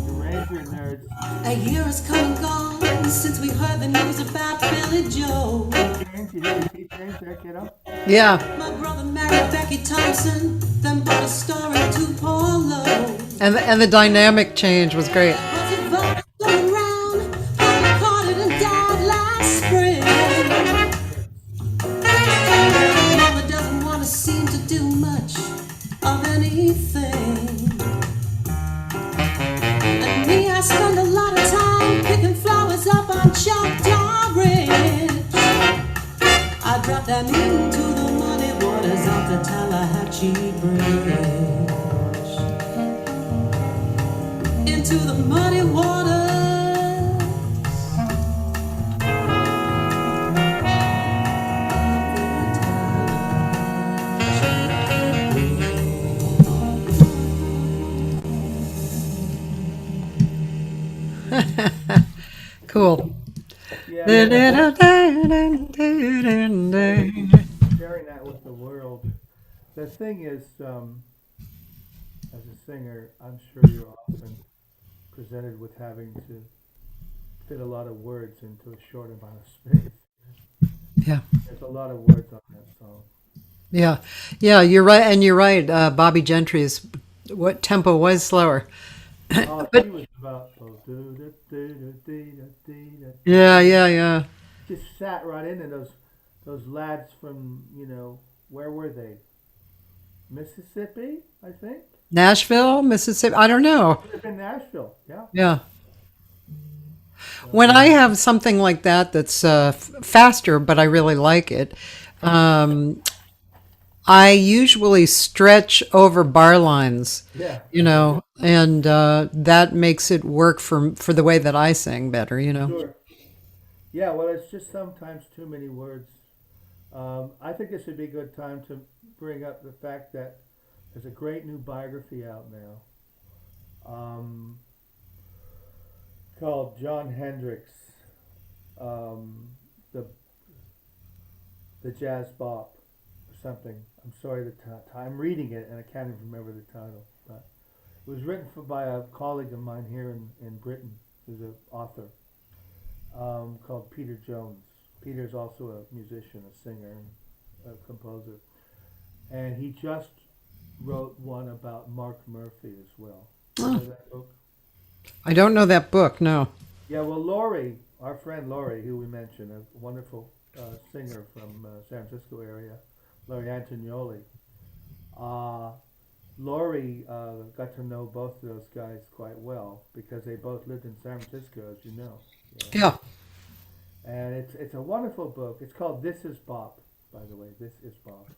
Arranger nerds. A year has come and gone since we heard the news about Billy Joe. James, you hear the Keith James there, kiddo? Yeah. My brother married Becky Thompson, then brought a story to Paulo. And the dynamic change was great. Was it voted around? Papa caught it and died last spring. Mama doesn't want to seem to do much of anything. And me, I spend a lot of time picking flowers up on Choctaw Ridge. I drop them into the muddy waters of the Tallahatchie Bridge. Into the muddy waters. Cool. Yeah, sharing that with the world. The thing is, as a singer, I'm sure you're often presented with having to fit a lot of words into a short amount of space. Yeah. There's a lot of words on that song. Yeah. Yeah, you're right. And you're right. Bobby Gentry's what tempo was slower. Oh, But she was about yeah, yeah, yeah. just sat right into those lads from, where were they? Mississippi, I think. Nashville, Mississippi. I don't know. Could have been Nashville. Yeah. Yeah. When I have something like that that's faster, but I really like it, um, I usually stretch over bar lines, Yeah. and that makes it work for the way that I sing better. Sure. Yeah, well, it's just sometimes too many words. I think this would be a good time to bring up the fact that there's a great new biography out now, called John Hendricks, the Jazz Bop or something. I'm sorry, I'm reading it and I can't even remember the title. But it was written by a colleague of mine here in Britain, who's an author, called Peter Jones. Peter's also a musician, a singer, and a composer. And he just wrote one about Mark Murphy as well. You know that book? I don't know that book. No. Yeah, well, Laurie, our friend Laurie, who we mentioned, a wonderful singer from San Francisco area, Laurie Antonioli. Laurie got to know both of those guys quite well because they both lived in San Francisco, as you know. Yeah. And it's a wonderful book. It's called This Is Bop, by the way. This Is Bop.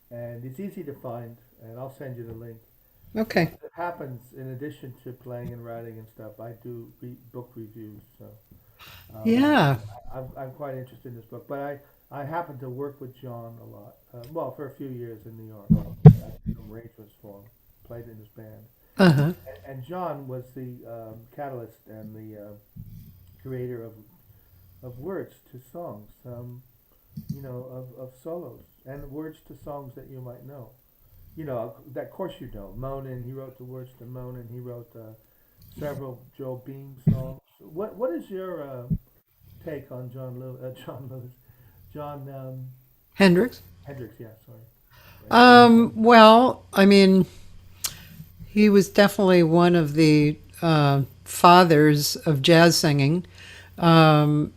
And it's easy to find, and I'll send you the link. Okay. It happens in addition to playing and writing and stuff. I do book reviews, so Yeah. I'm quite interested in this book. But I happen to work with John a lot. Well, for a few years in New York, I did arrangements for him, played in his band, Uh-huh. and John was the catalyst and the creator of words to songs, of solos and words to songs that you might know. That of course you know. Moanin', he wrote the words to Moanin'. He wrote several Joe Beam songs. What is your take on John Lewis, John Hendricks. Hendricks? Yeah, sorry. Yeah. Well, I mean, he was definitely one of the fathers of jazz singing. Um,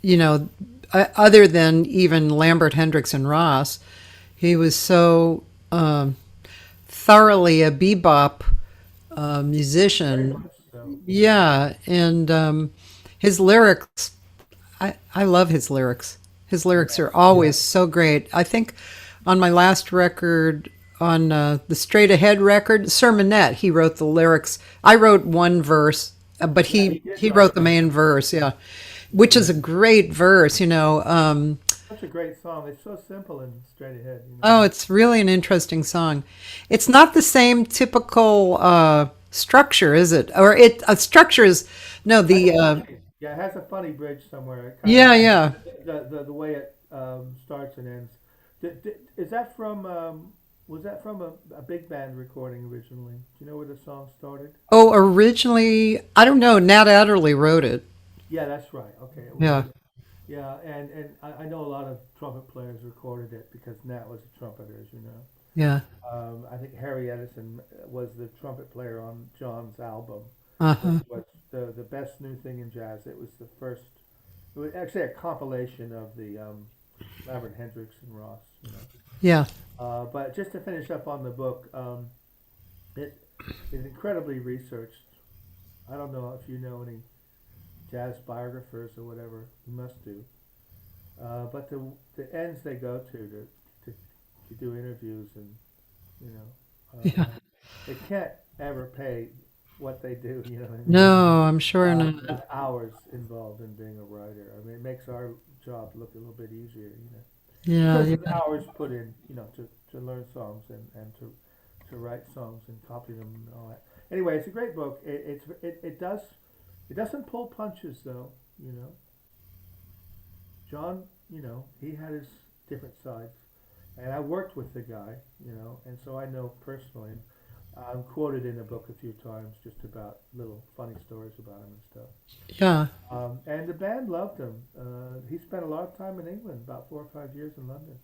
you know, other than even Lambert, Hendricks, and Ross, he was so thoroughly a bebop Very musician. much so. Yeah. Yeah, and his lyrics, I love his lyrics. His lyrics Yeah. are always so great. I think on my last record, on the Straight Ahead record, Sermonette, he wrote the lyrics. I wrote one verse, but Yeah, he he did he write wrote the one. main verse. Yeah, which is Yeah. a great verse. Such a great song. It's so simple and straight ahead. Oh, it's really an interesting song. It's not the same typical structure, is it? Or it a structure is no Has the a funny, yeah, it has a funny bridge somewhere. It kind of yeah, yeah. the way it starts and ends. Is that from was that from a big band recording originally? Do you know where the song started? Oh, originally, I don't know. Nat Adderley wrote it. Yeah, that's right. Okay, it was. Yeah, Yeah, and I know a lot of trumpet players recorded it because Nat was a trumpeter, as you know. yeah. I think Harry Edison was the trumpet player on John's album, which Uh-huh. was the best new thing in jazz. It was the first. It was actually a compilation of the Lambert, Hendricks, and Ross. Yeah. But just to finish up on the book, it is incredibly researched. I don't know if you know any jazz biographers or whatever. You must do. But the ends they go to do interviews and you know Yeah. they can't ever pay what they do. You know what I mean? No, I'm sure There's not. hours involved in being a writer. I mean, it makes our job look a little bit easier. Yeah, Because yeah, of the hours put in, to learn songs and to write songs and copy them and all that. Anyway, it's a great book. It doesn't pull punches though. You know, John. He had his different sides, and I worked with the guy. And so I know personally. I'm quoted in the book a few times just about little funny stories about him and stuff. yeah. And the band loved him. He spent a lot of time in England, about 4 or 5 years in London,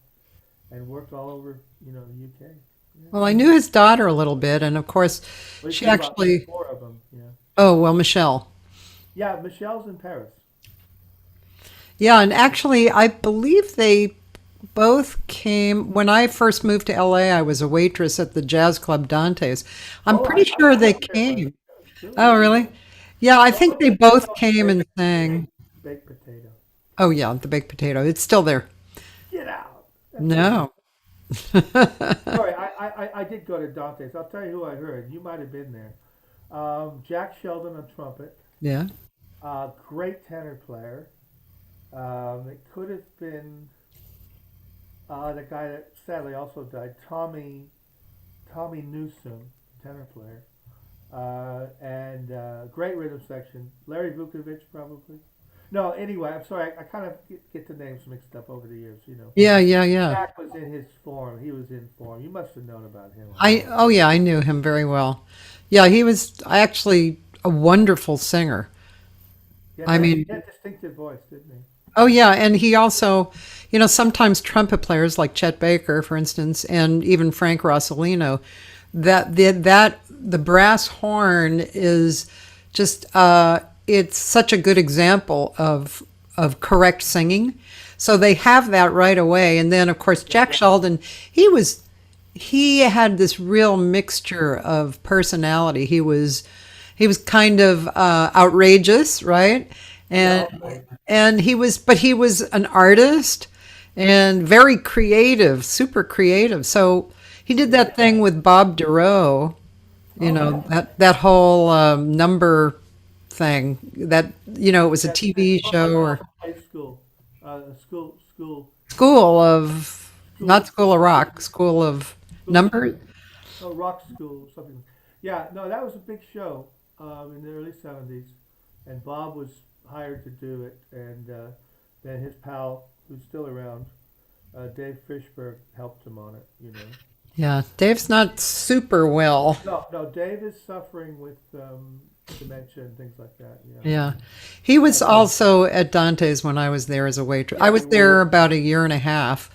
and worked all over, the UK. Yeah. Well, I knew his daughter a little bit, and of course, Well, he's she got about actually. four of them. Yeah. Oh, well, Michelle. Yeah, Michelle's in Paris. Yeah, and actually, I believe they both came when I first moved to LA. I was a waitress at the jazz club Dante's. I'm Oh, pretty sure I they worked there once. came. Oh, Really? really? Yeah, I What think was they the place both called? came and sang. Baked potato. Oh, yeah, the baked potato. It's still there. Get out. That's so No. sorry. I did go to Dante's. I'll tell you who I heard. You might have been there. Jack Sheldon on trumpet. Yeah. Great tenor player. It could have been the guy that sadly also died, Tommy Newsom, tenor player, and great rhythm section. Larry Vukovic probably. No, anyway, I'm sorry. I kind of get the names mixed up over the years. Yeah, yeah, yeah. Jack was in his form. He was in form. You must have known about him, I'm I sure. oh yeah, I knew him very well. Yeah, he was actually a wonderful singer. I mean, He had a distinctive voice, didn't he? oh yeah, and he also, sometimes trumpet players like Chet Baker, for instance, and even Frank Rossellino, the brass horn is just it's such a good example of correct singing. So they have that right away, and then of course Jack Sheldon, he was he had this real mixture of personality. He was kind of outrageous, right? Yeah, And okay. but he was an artist and very creative, super creative. So he did that thing with Bob Duro, Oh yeah. that whole number thing. That it was a Yeah, TV show I or also played school. School of not School, School of Rock, School of school of Number. oh, rock school, something. Yeah, no, that was a big show in the early '70s, and Bob was hired to do it, and then his pal, who's still around, Dave Fishberg, helped him on it. Yeah, Dave's not super well. No, no, Dave is suffering with dementia and things like that. Yeah, Yeah. He yeah, was also at Dante's when I was there as a waitress. I yeah. was there about a year and a half.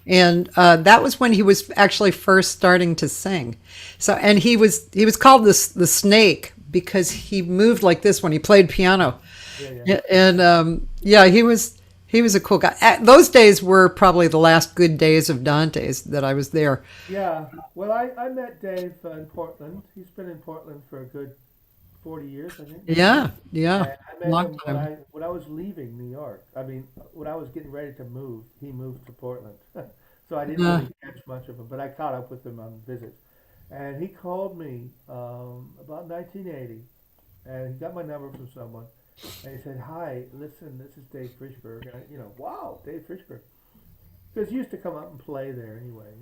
And that was when he was actually first starting to sing. So, and he was called the snake because he moved like this when he played piano. Yeah, yeah. Yeah, and yeah, he was a cool guy. Those days were probably the last good days of Dante's that I was there. Yeah. Well, I met Dave in Portland. He's been in Portland for a good 40 years, I think. Yeah, yeah, And I met long him when time. I was leaving New York. I mean, when I was getting ready to move, he moved to Portland. So I didn't Uh, really catch much of him, but I caught up with him on visits. And he called me about 1980, and he got my number from someone. And he said, "Hi, listen, this is Dave Frischberg." And wow, Dave Frischberg. Because he used to come up and play there anyway,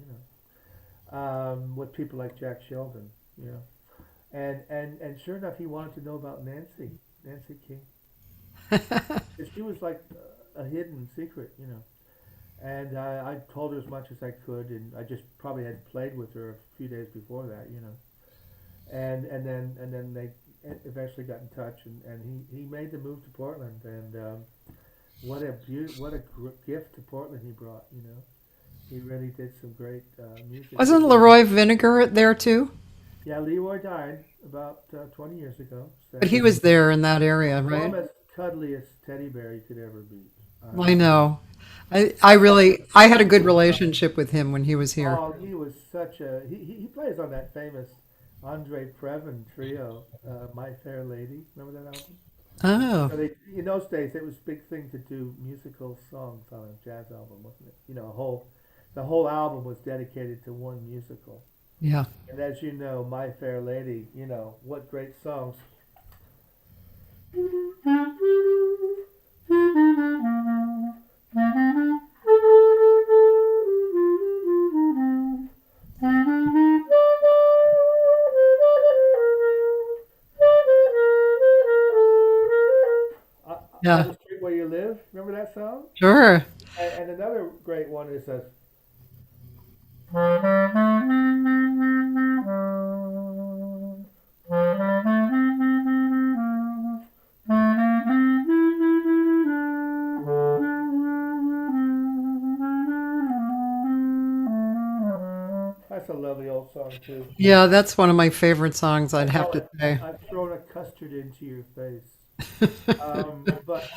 with people like Jack Sheldon, you know. And sure enough, he wanted to know about Nancy King. 'Cause she was like a hidden secret. And I told her as much as I could, and I just probably had played with her a few days before that. And then they eventually got in touch, and he made the move to Portland, and what a gift to Portland he brought. He really did some great music. Wasn't Leroy Vinegar there too? Yeah, Leroy died about 20 years ago, But he sadly. was there in that area, right? Almost cuddliest teddy bear you could ever be. I Um, know. I had a good relationship with him when he was here. oh, he was such a. He plays on that famous Andre Previn trio, My Fair Lady. Remember that album? Oh, So in those days, it was a big thing to do musical songs on a jazz album, wasn't it? The whole album was dedicated to one musical. yeah. And as you know, My Fair Lady, what great songs. On Yeah, the Street Where You Live, remember that song? sure. And another great one is a. That's a lovely old song too. Yeah, that's one of my favorite songs, I I'd have call to it say. "I've thrown a custard into your face." But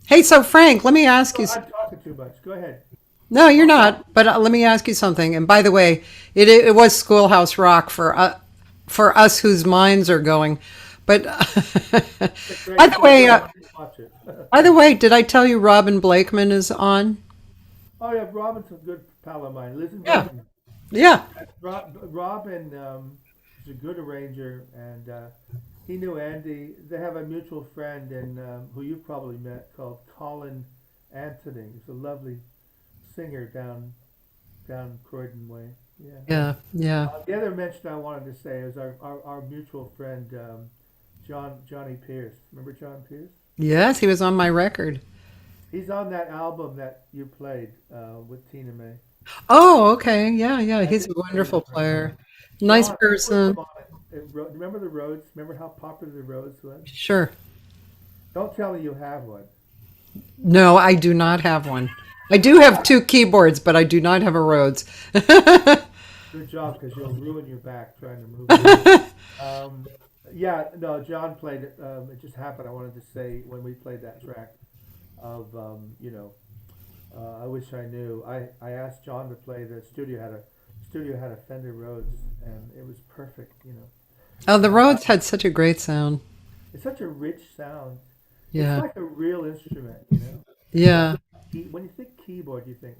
Hey, so Frank, let me ask you. I'm talking too much. Go ahead. No, you're not. But let me ask you something. And by the way, it was Schoolhouse Rock for us whose minds are going. But It's a by great the show. way, Go on, watch it. did I tell you Robin Blakeman is on? Oh yeah, Robin's a good pal of mine. Lives in Yeah, Brighton. yeah. Robin is a good arranger, and he knew Andy. They have a mutual friend, and who you probably met, called Colin Anthony. He's a lovely singer down Croydon way. Yeah. Yeah, yeah. The other mention I wanted to say is our mutual friend Johnny Pierce. Remember John Pierce? Yes, he was on my record. He's on that album that you played with Tina May. Oh, okay. Yeah, yeah. I He's did a play wonderful that for him. player. Nice John, I put person. them on it. Remember the Rhodes? Remember how popular the Rhodes was? Sure. Don't tell me you have one. No, I do not have one. I do have two keyboards, but I do not have a Rhodes. Good job, because you'll ruin your back trying to move it. Um, yeah, no, John played it. It just happened. I wanted to say when we played that track of, I wish I knew. I asked John to play. The studio had a Fender Rhodes, and it was perfect. Oh, the Uh, Rhodes had such a great sound. it's such a rich sound. It's Yeah, like a real instrument. yeah, When you think keyboard, you think,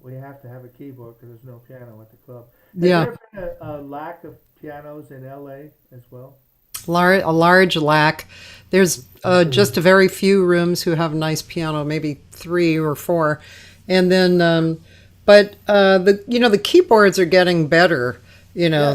we have to have a keyboard because there's no piano at the club. Has yeah. there been a lack of pianos in LA as well? A large lack. There's just a very few rooms who have a nice piano, maybe three or four, and then, but the keyboards are getting better. You Yeah, know,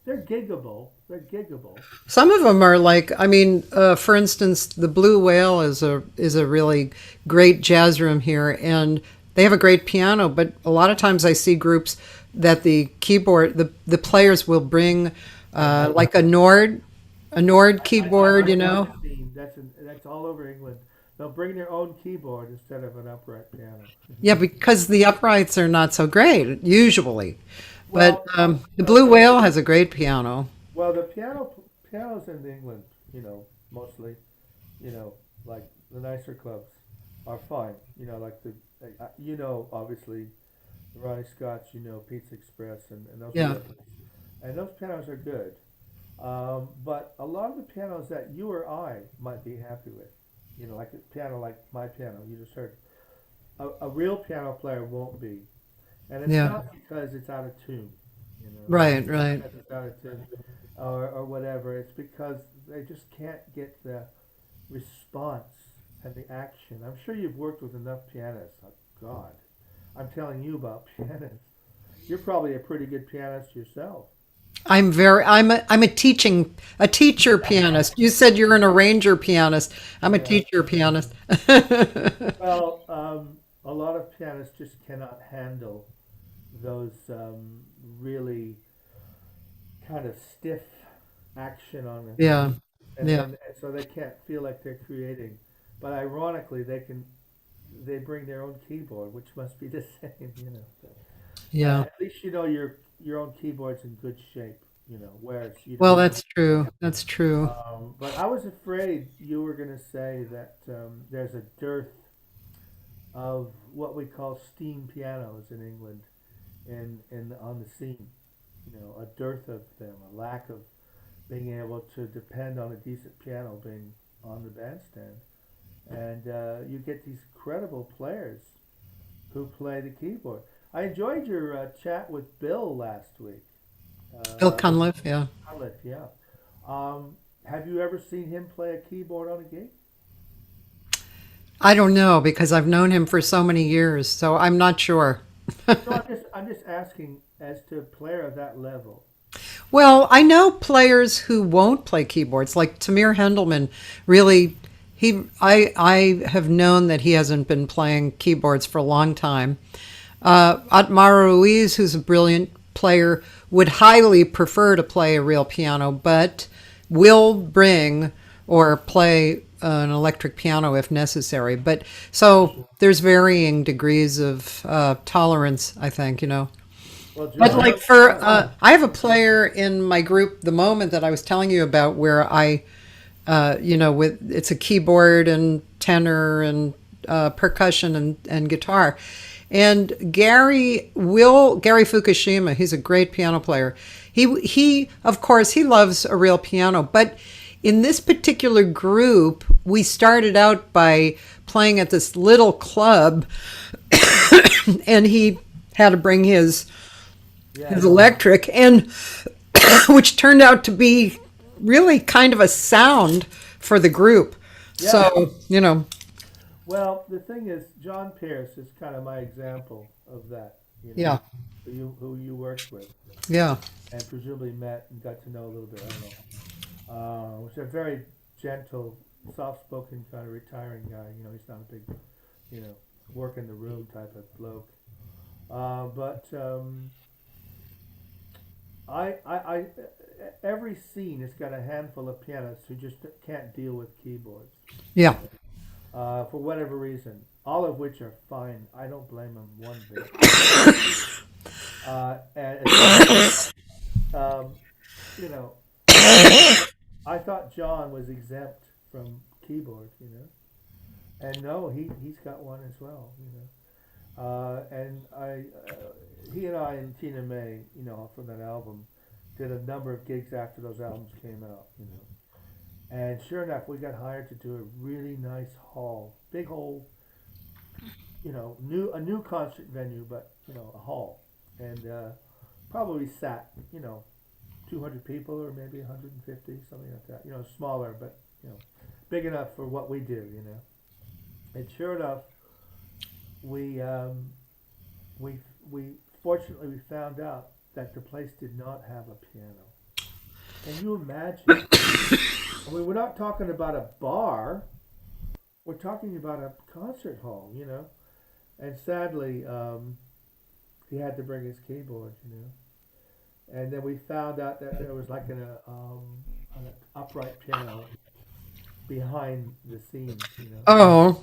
they're giggable. They're giggable. some of them are like, I mean, for instance, the Blue Whale is a really great jazz room here, and they have a great piano, but a lot of times I see groups that the keyboard, the players will bring like a Nord keyboard, I you know know. the scene. That's all over England. They'll bring their own keyboard instead of an upright piano. Yeah, because the uprights are not so great usually. But Well, the Blue Whale has a great piano. well, the pianos in England, mostly, you know, like the nicer clubs, are fine. Like obviously, the Ronnie Scott's, Pizza Express, and those Yeah. pianos, and those pianos are good. But a lot of the pianos that you or I might be happy with, like a piano like my piano you just heard, a real piano player won't be. And it's Yeah. not because it's out of tune, Right, it's not right. because it's out of tune or whatever. It's because they just can't get the response and the action. I'm sure you've worked with enough pianists. Oh, God, I'm telling you about pianists. You're probably a pretty good pianist yourself. I'm a teacher pianist. You said you're an arranger pianist. I'm a Yeah. teacher pianist. Well, a lot of pianists just cannot handle those really kind of stiff action on it, Yeah, and, yeah, and so they can't feel like they're creating. But ironically, they can. They bring their own keyboard, which must be the same. yeah. At least your own keyboard's in good shape. Whereas you Well, don't. that's true. That's true. But I was afraid you were going to say that there's a dearth of what we call steam pianos in England, in on the scene. A dearth of them, a lack of being able to depend on a decent piano being on the bandstand, and you get these credible players who play the keyboard. I enjoyed your chat with Bill last week. Bill Uh, Cunliffe, yeah. Pilot, yeah. Have you ever seen him play a keyboard on a gig? I don't know because I've known him for so many years, so I'm not sure. No, I'm just asking as to a player of that level. Well, I know players who won't play keyboards, like Tamir Hendelman. Really, I have known that he hasn't been playing keyboards for a long time. Atmar Ruiz, who's a brilliant player, would highly prefer to play a real piano, but will bring or play an electric piano if necessary. But so there's varying degrees of tolerance, I think, you know. Well, But John, like for, I have a player in my group, the moment that I was telling you about, where with it's a keyboard and tenor and percussion and guitar. And Gary Fukushima, he's a great piano player. He of course he loves a real piano, but in this particular group, we started out by playing at this little club, and he had to bring his yeah, electric, and which turned out to be really kind of a sound for the group. yeah. So, you know, Well, the thing is, John Pierce is kind of my example of that. yeah, Who you worked with yeah, and presumably met and got to know a little bit. I don't know. Was a very gentle, soft-spoken kind of retiring guy. He's not a big, you know, work in the room type of bloke. But I every scene has got a handful of pianists who just can't deal with keyboards yeah. for whatever reason. All of which are fine. I don't blame them one bit. And um, you know, I thought John was exempt from keyboard. And no, he's got one as well. And he and I and Tina May, from that album, did a number of gigs after those albums came out. And sure enough, we got hired to do a really nice hall, big hall, a new concert venue, but a hall, and probably sat 200 people or maybe 150, something like that. Smaller, but big enough for what we do. And sure enough, we we fortunately we found out that the place did not have a piano. Can you imagine? I mean, we're not talking about a bar. We're talking about a concert hall. And sadly, he had to bring his keyboard, you know. And then we found out that there was like an upright piano behind the scenes, you know. Oh,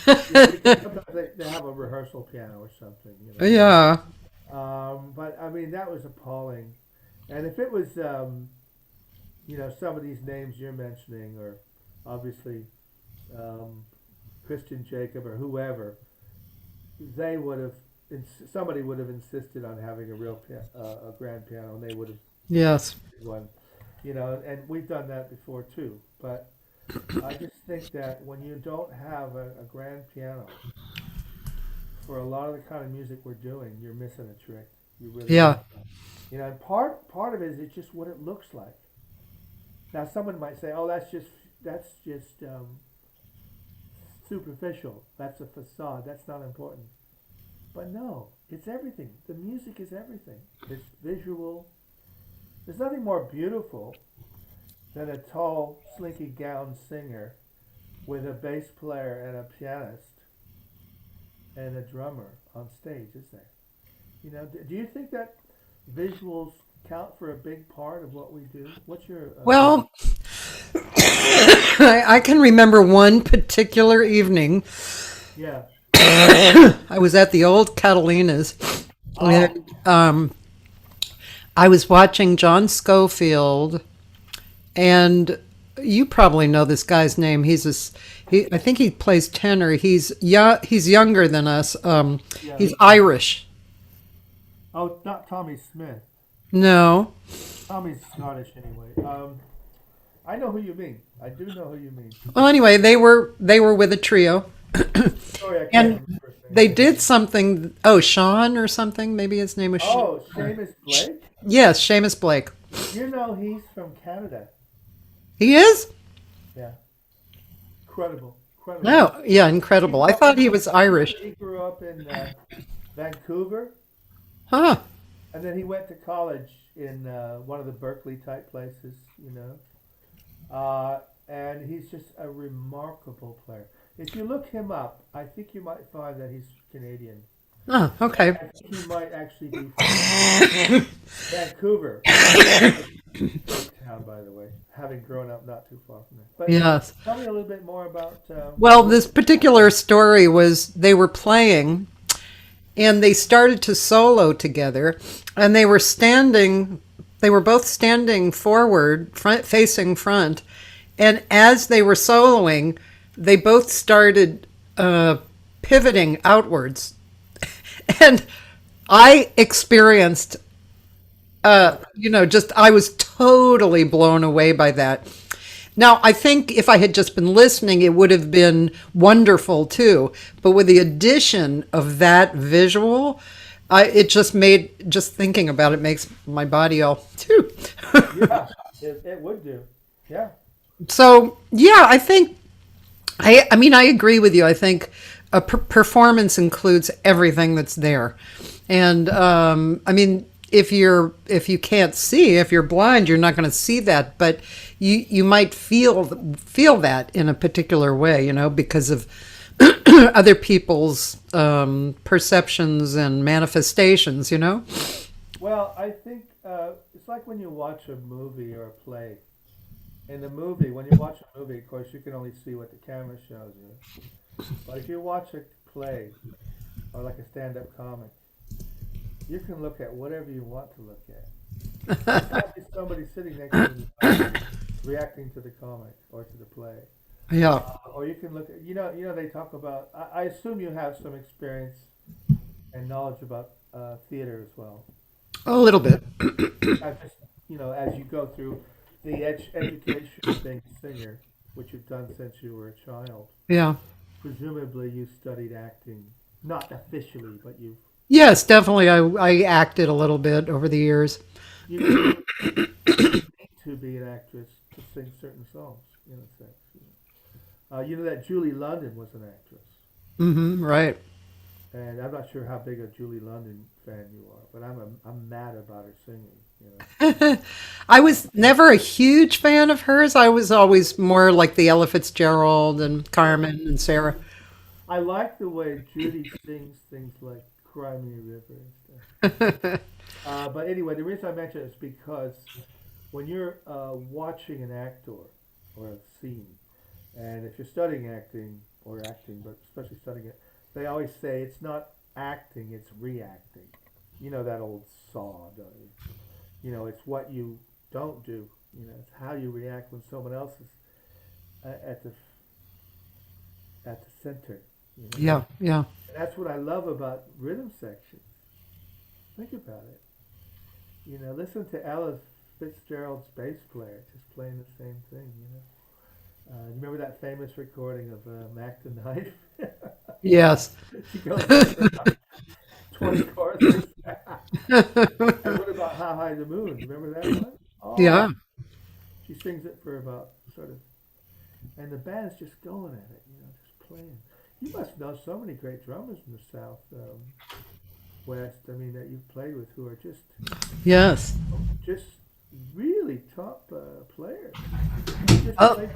Yeah, because sometimes they have a rehearsal piano or something, you know. yeah. But I mean, that was appalling. And if it was, you know, some of these names you're mentioning, or obviously um, Christian Jacob or whoever, they would have, somebody would have insisted on having a real a grand piano, and they would have Yes. one, you know. And we've done that before too. But I just think that when you don't have a grand piano for a lot of the kind of music we're doing, you're missing a trick. You really Yeah. are. You know, and part of it is it's just what it looks like. Now, someone might say, "Oh, that's just superficial. That's a facade. That's not important." But no, it's everything. The music is everything. It's visual. There's nothing more beautiful than a tall, slinky gowned singer with a bass player and a pianist and a drummer on stage, is there? You know, do you think that visuals count for a big part of what we do? What's your Well, I can remember one particular evening. yeah. I was at the old Catalina's. Oh, And, I was watching John Schofield, and you probably know this guy's name. I think he plays tenor. He's younger than us. yeah. He's Irish. Oh, not Tommy Smith. No. Tommy's Scottish anyway. I know who you mean. I do know who you mean. Well, anyway, they were with a trio, Sorry, I can't and remember his name. they did something. Oh, Sean or something. Maybe his name was. Oh, Seamus Blake. Yes, Seamus Blake. You know he's from Canada. He is. Yeah, incredible, incredible. No, yeah, He incredible. grew I up thought he was Irish. he grew up in Vancouver, Huh. and then he went to college in one of the Berkeley type places, you know. And he's just a remarkable player. If you look him up, I think you might find that he's Canadian. Oh, okay. I think he might actually be from Vancouver. Great town, by the way, having grown up not too far from there. But Yes. tell me a little bit more about. Well, this particular story was they were playing and they started to solo together and they were both standing forward, facing front. And as they were soloing, they both started pivoting outwards. And I experienced, I was totally blown away by that. Now, I think if I had just been listening, it would have been wonderful too. But with the addition of that visual, just thinking about it makes my body all too. Yeah, it would do. Yeah. So, yeah, I agree with you. I think a performance includes everything that's there. And, if you can't see, if you're blind, you're not going to see that, but you might feel that in a particular way, because of other people's perceptions and manifestations. Well, I think it's like when you watch a movie or a play. In the movie, when you watch a movie, of course, you can only see what the camera shows you. But if you watch a play or like a stand-up comic, you can look at whatever you want to look at. There's always somebody sitting next to you reacting to the comic or to the play. Yeah, Or you can look at, they talk about, I assume you have some experience and knowledge about theater as well. a little bit. I just, as you go through the education of being a singer, which you've done since you were a child, Yeah. presumably you studied acting, not officially, but Yes, definitely. I acted a little bit over the years. you need to be an actress to sing certain songs, in a sense. You know that Julie London was an actress, Mm-hmm, right. and I'm not sure how big a Julie London fan you are, but I'm mad about her singing. I was never a huge fan of hers. I was always more like the Ella Fitzgerald and Carmen and Sarah. I like the way Judy sings things like "Cry Me a River" and stuff. But anyway, the reason I mention it is because when you're watching an actor or a scene, and if you're studying acting or acting, but especially studying it, they always say it's not acting, it's reacting. You know that old saw, don't you? You know, it's what you don't do. You know, it's how you react when someone else is at the center. You know, Yeah, yeah. and that's what I love about rhythm sections. Think about it. You know, listen to Ella Fitzgerald's bass player just playing the same thing. You know, you remember that famous recording of Mac the Knife? Yes. She goes for about 20 choruses. And what about How High the Moon? Remember that one? Yeah. Oh, she sings it for about sort of, and the band's just going at it, you know, just playing. You must know so many great drummers in the South West. I mean, that you've played with who are Yes. just really top players. They just Oh, play,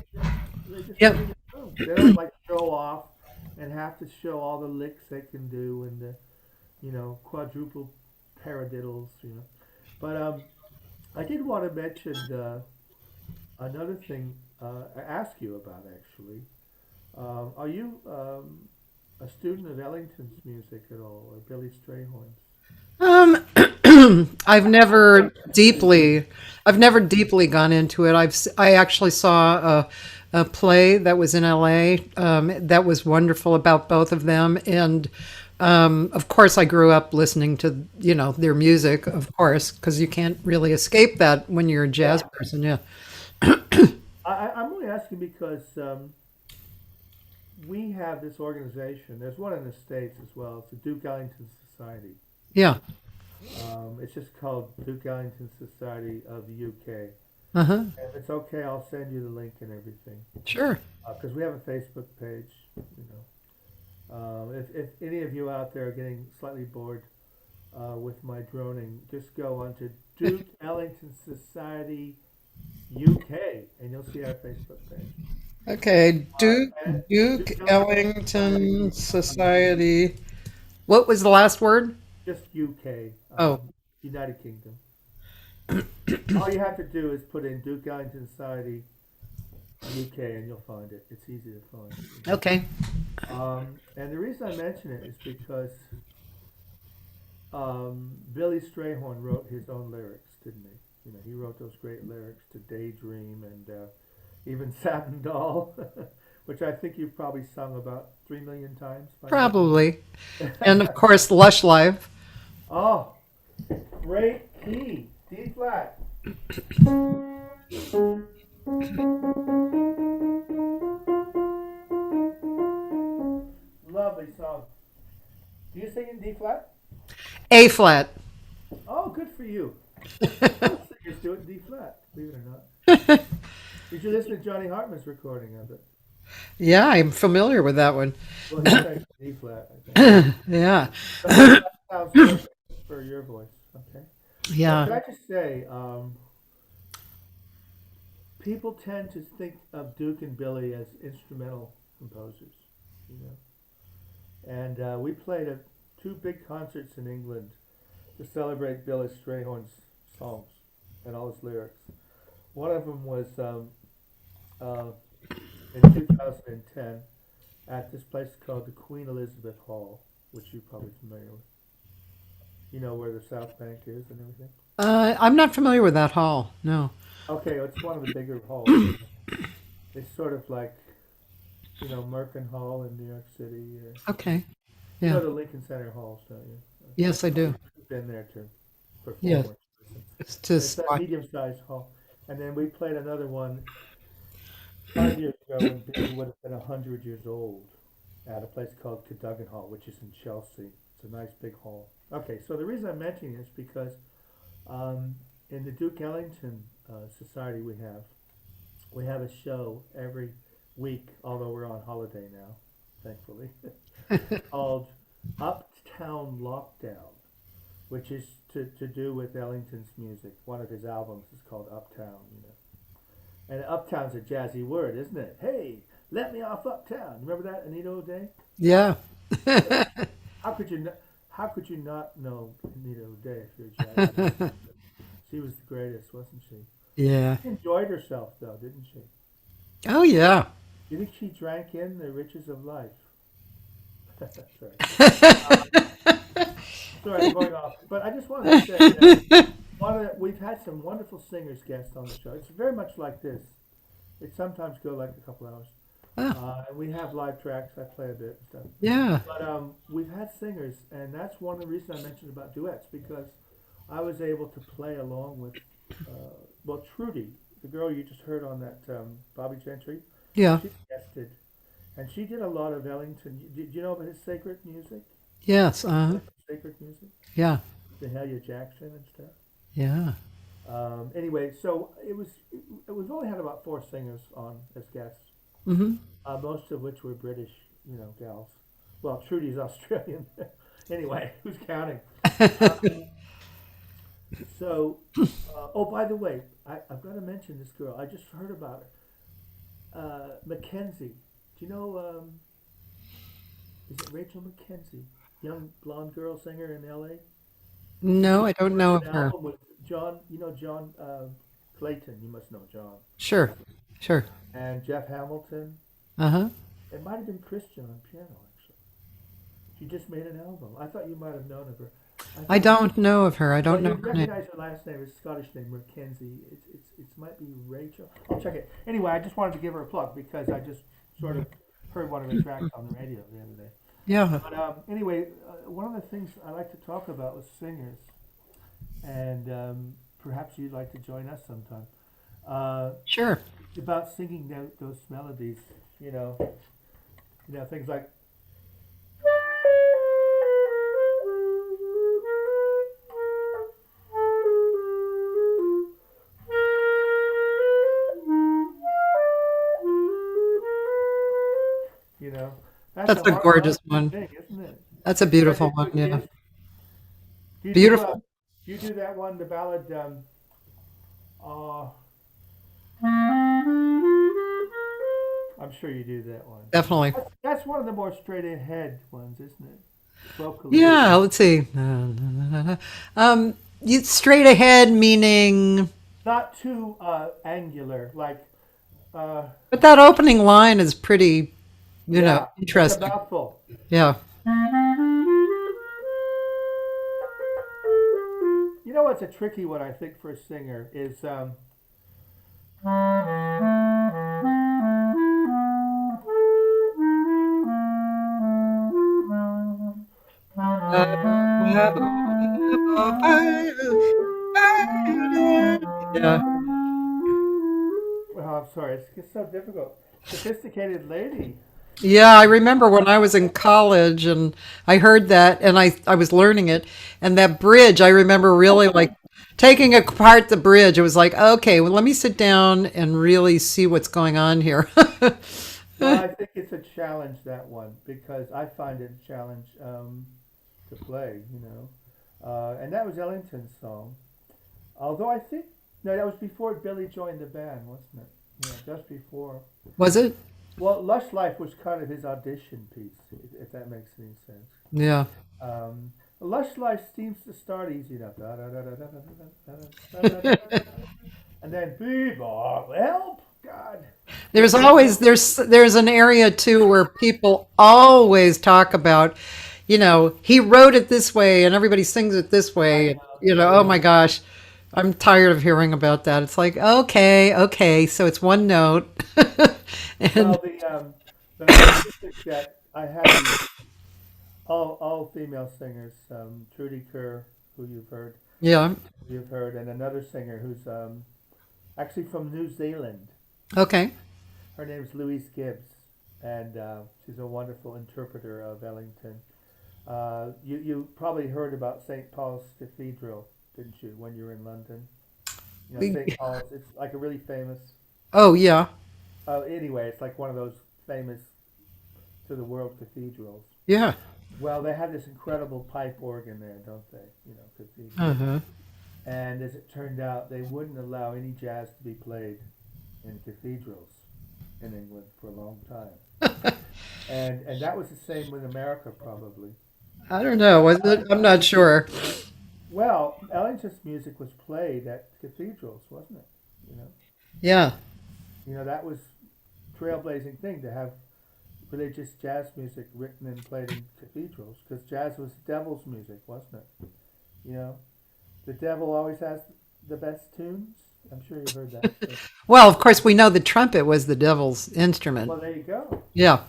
they just yep. play the drum. They don't like show off and have to show all the licks they can do and the quadruple paradiddles, you know. But I did want to mention another thing ask you about actually. Are you a student of Ellington's music at all, or Billy Strayhorn's? Um, I've never deeply, I've never deeply gone into it. I actually saw a play that was in LA that was wonderful about both of them, and of course I grew up listening to their music, of course, because you can't really escape that when you're a jazz Yeah, person. Yeah, I'm only asking because we have this organization. There's one in the States as well. It's the Duke Ellington Society. yeah, It's just called Duke Ellington Society of the UK. uh huh, And if it's okay, I'll send you the link and everything. sure. Because we have a Facebook page, you know. If any of you out there are getting slightly bored with my droning, just go on to Duke Ellington Society UK and you'll see our Facebook page. Okay, And Duke Duke Ellington Society, Ellington Society. What was the last word? just UK, Oh, United Kingdom. All you have to do is put in Duke Ellington Society UK and you'll find it. It's easy to find. okay. And the reason I mention it is because Billy Strayhorn wrote his own lyrics, didn't he? You know, he wrote those great lyrics to Daydream and even Satin Doll, which I think you've probably sung about 3 million times by now. Probably. And of course, Lush Life. Oh, great key, D flat. Lovely song. Do you sing in D flat? A flat. Oh, good for you. Most singers do it in D flat, believe it or not. Did you listen to Johnny Hartman's recording of it? Yeah, I'm familiar with that one. Well, he sang D flat, I think. Yeah. So that sounds perfect for your voice. Okay. Well, Yeah. can I just say, people tend to think of Duke and Billy as instrumental composers, you know. And we played two big concerts in England to celebrate Billy Strayhorn's songs and all his lyrics. One of them was uh, in 2010 at this place called the Queen Elizabeth Hall, which you're probably familiar with. You know where the South Bank is and everything. I'm not familiar with that hall. No. Okay, it's one of the bigger halls. You know. It's sort of like Merkin Hall in New York City. Okay. You know Yeah. the Lincoln Center halls, don't you? Yes, I do. I've been there to perform Yes. with. It's It's just that medium-sized hall. And then we played another one 5 years ago when Billy would have been 100 years old at a place called Cadogan Hall, which is in Chelsea. It's a nice big hall. Okay, so the reason I'm mentioning this is because um, in the Duke Ellington Society we have a show every week, although we're on holiday now, thankfully, called Uptown Lockdown, which is to do with Ellington's music. One of his albums is called Uptown, you know. And uptown's a jazzy word, isn't it? Hey, "Let Me Off Uptown." Remember that, Anita O'Day? Yeah. How could you not? How could you not know Anita O'Day if you're a jazz fan? She was the greatest, wasn't she? Yeah. She enjoyed herself, though, didn't she? Oh, yeah. You think she drank in the riches of life? Sorry. Um, sorry, I'm going off. But I just wanted to say that we've had some wonderful singers guests on the show. It's very much like this. It sometimes go like a couple hours. Oh, And we have live tracks. I play a bit and stuff. yeah. But we've had singers, and that's one of the reasons I mentioned about duets, because I was able to play along with, well, Trudy, the girl you just heard on that Bobby Gentry. Yeah. She guested, and she did a lot of Ellington. Did you know about his sacred music? Yes. Sacred music, Yeah. Mahalia Jackson and stuff. Yeah. Anyway, so we've only had about 4 singers on as guests, Hmm. most of which were British, gals. Well, Trudy's Australian. Anyway, who's counting? Um, so, oh, by the way, I've got to mention this girl. I just heard about her. Mackenzie. Do you know? Is it Rachel Mackenzie? Young blonde girl singer in L.A. She No, just I don't know recorded of an her. album with John. John Clayton. You must know John. Sure. Sure. And Jeff Hamilton. Uh-huh. It might have been Christian on piano, actually. She just made an album. I thought you might have known of her. I I think don't know of her. I Well, don't know you'd her name. recognize her last name. It's a Scottish name, Mackenzie. It might be Rachel. I'll check it. Anyway, I just wanted to give her a plug because I just sort of heard one of her tracks on the radio the other day. Yeah. But anyway, one of the things I like to talk about with singers, and perhaps you'd like to join us sometime, Sure. about singing those melodies. Things like. You know, that's That's a a hard one gorgeous to one. sing, isn't it? That's a But beautiful one. Yeah. do you do Beautiful. do you do that one, the ballad? Uh, I'm sure you do that one. Definitely. That's one of the more straight ahead ones, isn't it? Vocally, Yeah. Let's see. You straight ahead meaning, not too angular. Like, uh, but that opening line is pretty, yeah, it's a interesting. mouthful. Yeah. You know what's a tricky one I think for a singer is Yeah. well, I'm sorry, it's so difficult. Sophisticated lady. Yeah, I remember when I was in college and I heard that and I was learning it and that bridge, I remember really like taking apart the bridge. It was like, okay, well, let me sit down and really see what's going on here. Well, I think it's a challenge, that one, because I find it a challenge to play, and that was Ellington's song. Although I think, no, that was before Billy joined the band, wasn't it? Yeah, just before. Was it? Well, Lush Life was kind of his audition piece, if that makes any sense. Yeah. Lush Life seems to start easy enough. Da, da, da, da, da, da, da, da, da, da, da, and then, bebop, help, God. There's always there's an area too where people always talk about, he wrote it this way and everybody sings it this I way. know, Oh my gosh. I'm tired of hearing about that. It's like, okay, okay, so it's one note. And Well, the music that I have, all female singers, Trudy Kerr, who yeah, you've heard, and another singer who's actually from New Zealand. okay. Her name's Louise Gibbs, and she's a wonderful interpreter of Ellington. You probably heard about St. Paul's Cathedral, didn't you, when you were in London? St. Paul's, it's like a really famous. Oh yeah, Anyway, it's like one of those famous to the world cathedrals. yeah. Well, they have this incredible pipe organ there, don't they? Cathedral. Uh-huh. And as it turned out, they wouldn't allow any jazz to be played in cathedrals. in England for a long time, and that was the same with America probably. I don't know. Was it? I'm not sure. Well, Ellington's music was played at cathedrals, wasn't it? You know, Yeah. that was trailblazing thing to have religious jazz music written and played in cathedrals because jazz was the devil's music, wasn't it? You know, the devil always has the best tunes. I'm sure you've heard that. So, Well, of course, we know the trumpet was the devil's instrument. well, there you go. Yeah.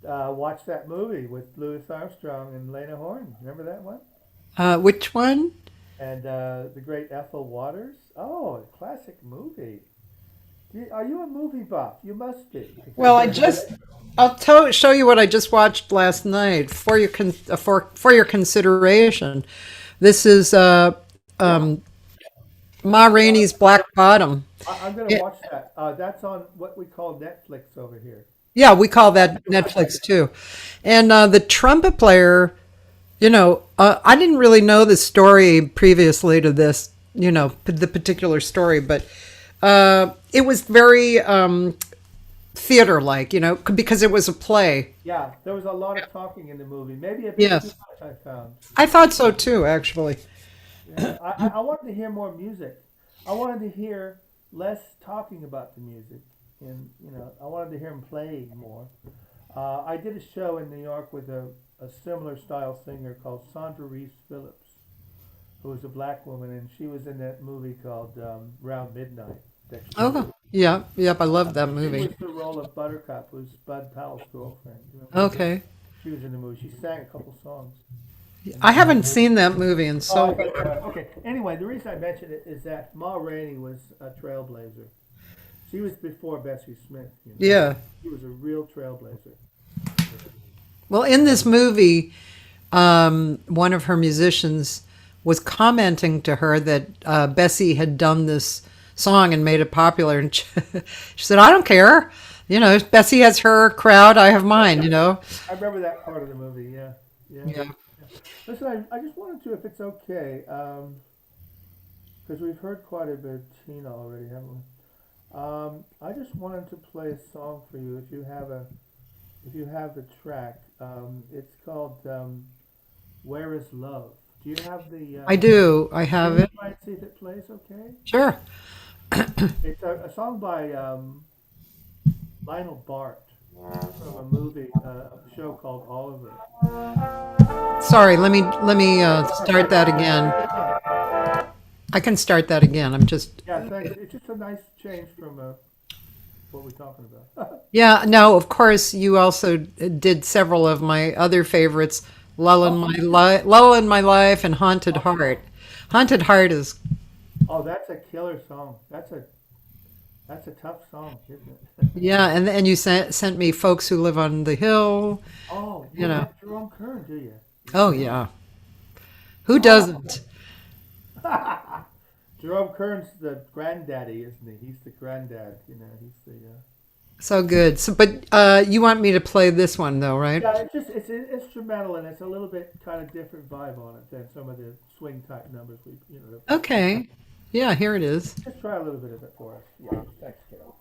Watch that movie with Louis Armstrong and Lena Horne. Remember that one? Which one? And the great Ethel Waters. Oh, a classic movie. Are you a movie buff? You must be. Well, show you what I just watched last night for your for your consideration. This is Ma Rainey's Black Bottom. I'm going to watch that. That's on what we call Netflix over here. Yeah, we call that Netflix too. And the trumpet player, I didn't really know the story previously to this, the particular story, but it was very theater-like, because it was a play. Yeah, there was a lot of talking in the movie. Maybe a bit too Yes, much, I found. I thought so too, actually. Yeah, I wanted to hear more music. I wanted to hear less talking about the music, and I wanted to hear him play more. I did a show in New York with a similar style singer called Sandra Reese Phillips, who was a black woman, and she was in that movie called Round Midnight. Dexter Oh, Fletcher. yeah, yep, I love that She movie. was the role of Buttercup, who's Bud Powell's girlfriend. You remember that? Okay. She was in the movie. She sang a couple songs. I haven't seen that movie, and Oh, so okay. Anyway, the reason I mentioned it is that Ma Rainey was a trailblazer. She was before Bessie Smith. yeah. She was a real trailblazer. Well, in this movie, one of her musicians was commenting to her that Bessie had done this song and made it popular, and she said, "I don't care. Bessie has her crowd, I have mine." I remember that part of the movie. Yeah, yeah. Yeah. Listen, I just wanted to, if it's okay, because we've heard quite a bit of Tina already, haven't we? I just wanted to play a song for you. If you have the track, it's called "Where Is Love." Do you have the? I do. I have Can you it. try and see if it plays okay? Sure. It's a song by Lionel Bart from a movie, a show called Oliver. Sorry. Let me start that again. I can start that again. I'm just. Yeah, thanks. It's just a nice change from what we're talking about. Yeah. No. Of course, you also did several of my other favorites. Lull in My Life, and Haunted Heart. Haunted Heart is. Oh, that's a killer song. That's a tough song, isn't it? Yeah, and you sent me Folks Who Live on the Hill. Oh, You you know. like Jerome Kern, do you? Oh yeah. Who doesn't? Jerome Kern's the granddaddy, isn't he? He's the granddad. He's the. So good. So, but you want me to play this one though, right? Yeah, it's instrumental and it's a little bit kind of different vibe on it than some of the swing type numbers Okay. Yeah, here it is. Just try a little bit of it for us. Yeah, thanks, kiddo.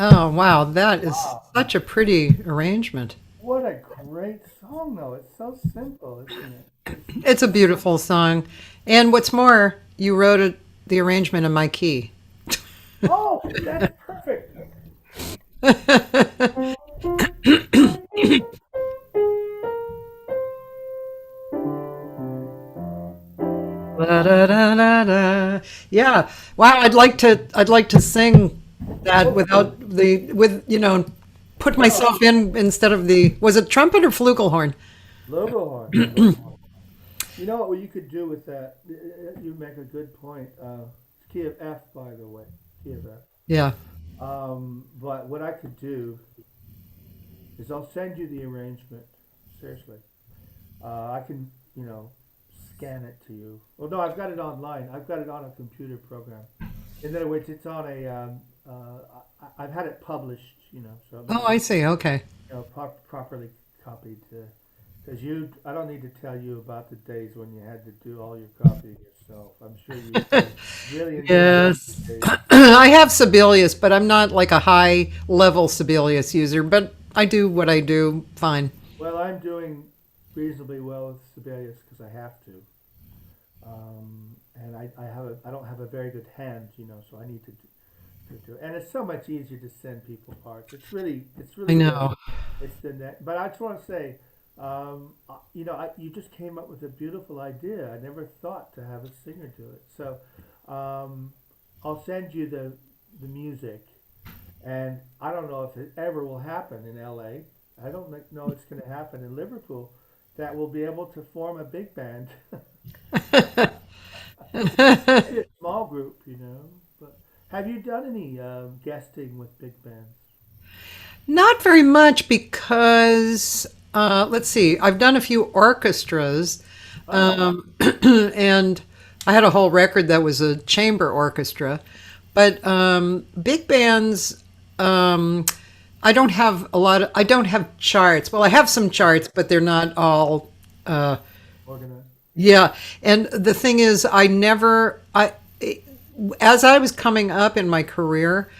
Oh, wow. That is Wow. such a pretty arrangement. What a great song, though. It's so simple, isn't it? It's It's a beautiful song. And what's more, you wrote the arrangement in my key. oh, that's perfect. La, da, da, da, da. Yeah. Wow, I'd like to sing that without the with put Well, myself in instead of the was it trumpet or flugelhorn? flugelhorn, flugelhorn. You know what you could do with that? You make a good point. Key of F, by the way, key of F. Yeah. But what I could do is I'll send you the arrangement. Seriously, I can, scan it to you. Well, no, I've got it online. I've got it on a computer program. In other words, it's on a. I've had it published, so it Oh, means I it's see. Okay. properly copied to. Because I don't need to tell you about the days when you had to do all your copying yourself. I'm sure you really enjoyed those Yes. days. I have Sibelius, but I'm not like a high level Sibelius user, but I do what I do fine. Well, I'm doing reasonably well with Sibelius because I have to. And I don't have a very good hand, so I need to do it. And it's so much easier to send people parts. It's I really know. it's the net. But I just want to say, you just came up with a beautiful idea. I never thought to have a singer do it. So, I'll send you the music, and I don't know if it ever will happen in L.A. I don't know it's going to happen in Liverpool. That will be able to form a big band. Maybe a small group, But have you done any guesting with big bands? Not very much because, let's see, I've done a few orchestras, Oh, and I had a whole record that was a chamber orchestra. But big bands, I don't have charts. Well, I have some charts, but they're not all. organized. Yeah, and the thing is, as I was coming up in my career,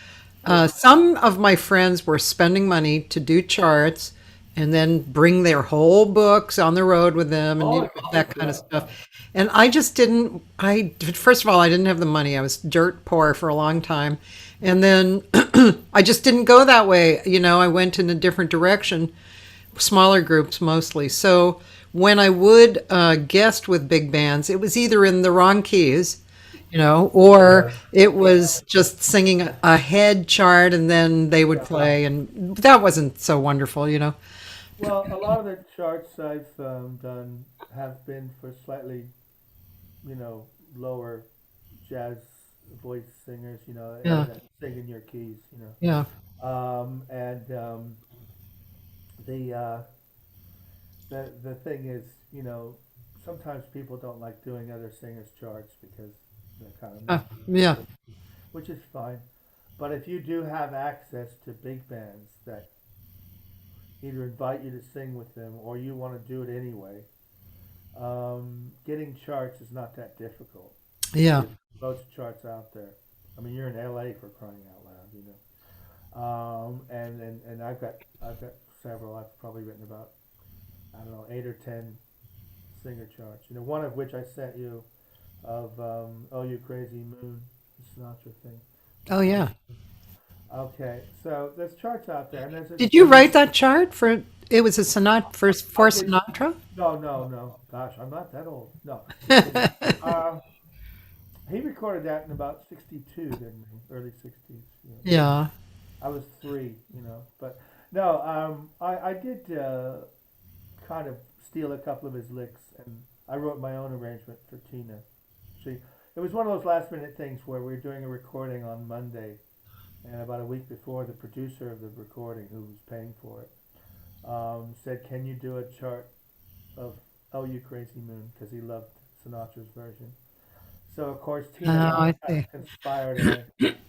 some of my friends were spending money to do charts and then bring their whole books on the road with them and Oh, all oh that kind of yeah, yeah. stuff. And I just didn't, first of all, I didn't have the money. I was dirt poor for a long time. And then I just didn't go that way. I went in a different direction, smaller groups mostly. So when I would guest with big bands, it was either in the wrong keys, or Yeah, it was just singing a head chart and then they would yeah. play, and that wasn't so wonderful. Well, a lot of the charts I've done have been for slightly, lower jazz voice singers, Yeah, that sing in your keys, yeah. And the the thing is, sometimes people don't like doing other singers' charts because they're kind of Yeah. which is fine. But if you do have access to big bands that either invite you to sing with them or you want to do it anyway, getting charts is not that difficult. Yeah. There's loads of charts out there. I mean, you're in LA for crying out loud. And I've got several. I've probably written about, I don't know, 8 or 10 singer charts. One of which I sent you of "Oh You Crazy Moon," the Sinatra thing. Oh, Um, yeah. okay, so there's charts out there, and Did you write that chart for it was a sonat for I did. Sinatra? No, no, no. Gosh, I'm not that old. No, uh, he recorded that in about '62, didn't he? Early '60s. Yeah. I was three. But no, I did kind of steal a couple of his licks, and I wrote my own arrangement for Tina. She, it was one of those last minute things where we were doing a recording on Monday, and about a week before, the producer of the recording, who was paying for it, said, "Can you do a chart of Oh You Crazy Moon?" Because he loved Sinatra's version. So of course Oh, Tina and I I kind see. of conspired, and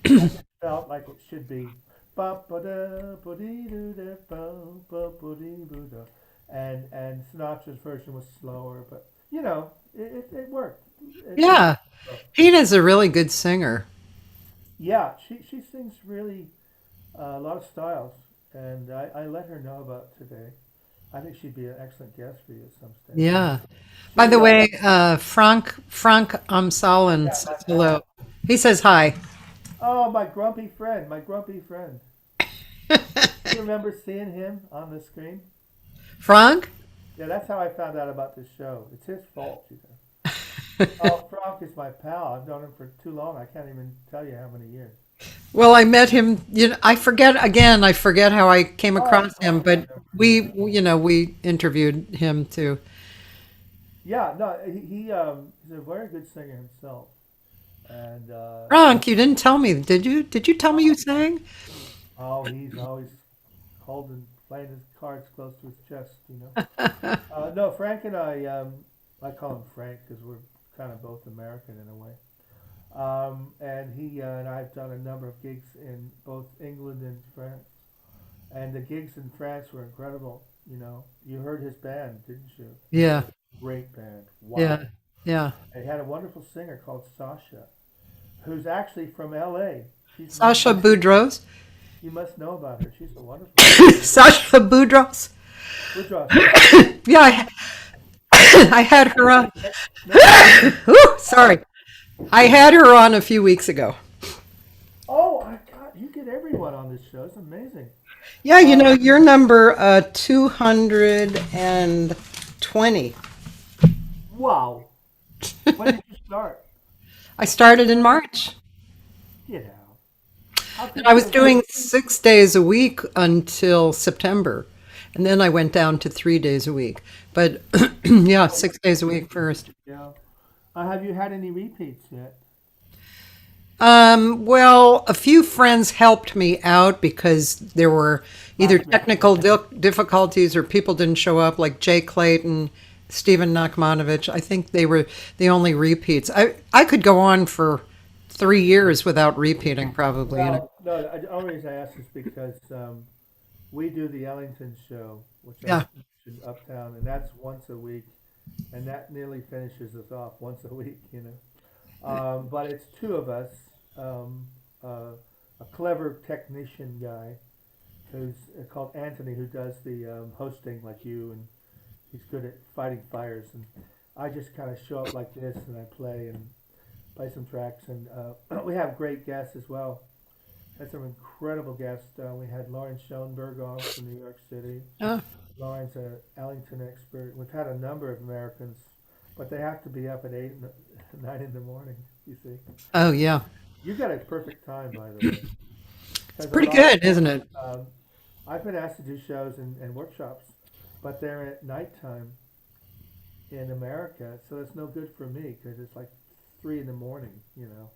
I just felt like it should be ba ba da ba dee doo da ba ba dee boo da, and Sinatra's version was slower, but it worked. It Yeah. Tina's a really good singer. yeah, she sings really a lot of styles, and I let her know about today. I think she'd be an excellent guest for you at some stage. Yeah. By She's the way, Frank Amsalen yeah, my says hello. pal. He says hi. Oh, my grumpy friend. You remember seeing him on the screen? Frank? Yeah, that's how I found out about this show. It's his fault, you know. Oh, Frank is my pal. I've known him for too long. I can't even tell you how many years. Well, I met him. I forget again. I forget how I came across him, Oh, but no. we interviewed him too. Yeah, no, he's a very good singer himself, and Frank, you didn't tell me. Did you? Did you tell me you sang? oh, he's always holding, playing his cards close to his chest, you know. No, Frank and I call him Frank because we're kind of both American in a way. And he and I've done a number of gigs in both England and France. And the gigs in France were incredible. You know, you heard his band, didn't you? Yeah, Great band. yeah, Wow. yeah. They had a wonderful singer called Sasha, who's actually from L.A. She's Sasha Boudros. you must know about her. She's a wonderful singer. Sasha Boudros. Boudreaux, yeah. Yeah, I had her on. Ooh, sorry, I had her on a few weeks ago. Oh, I got you get everyone on this show. It's amazing. Yeah, you're number 220. Wow. When did you start? I started in March. Get out. How And could I you was have doing 6 days a week until September. And then I went down to 3 days a week. But yeah, 6 days a week first. yeah. Have you had any repeats yet? Well, a few friends helped me out because there were either Last minute. technical difficulties or people didn't show up, like Jay Clayton, Stephen Nachmanovich. I think they were the only repeats. I could go on for 3 years without repeating, probably. Well, no, the only reason I ask is because we do the Ellington show, which I Yeah. mentioned uptown, and that's once a week, and that nearly finishes us off once a week, you know. But it's two of us, um, uh, a clever technician guy who's called Anthony, who does the hosting like you, and he's good at fighting fires. And I just kind of show up like this, and I play some tracks, and we have great guests as well. Had some incredible guests. We had Lauren Schoenberg on from New York City. Oh, Lauren's an Ellington expert. We've had a number of Americans, but they have to be up at 9 in the morning. You see, oh yeah. you got a perfect time, by the way. It's Because a pretty lot of good, isn't it? I've been asked to do shows and workshops, but they're at nighttime in America, so it's no good for me because it's like 3 in the morning, you know,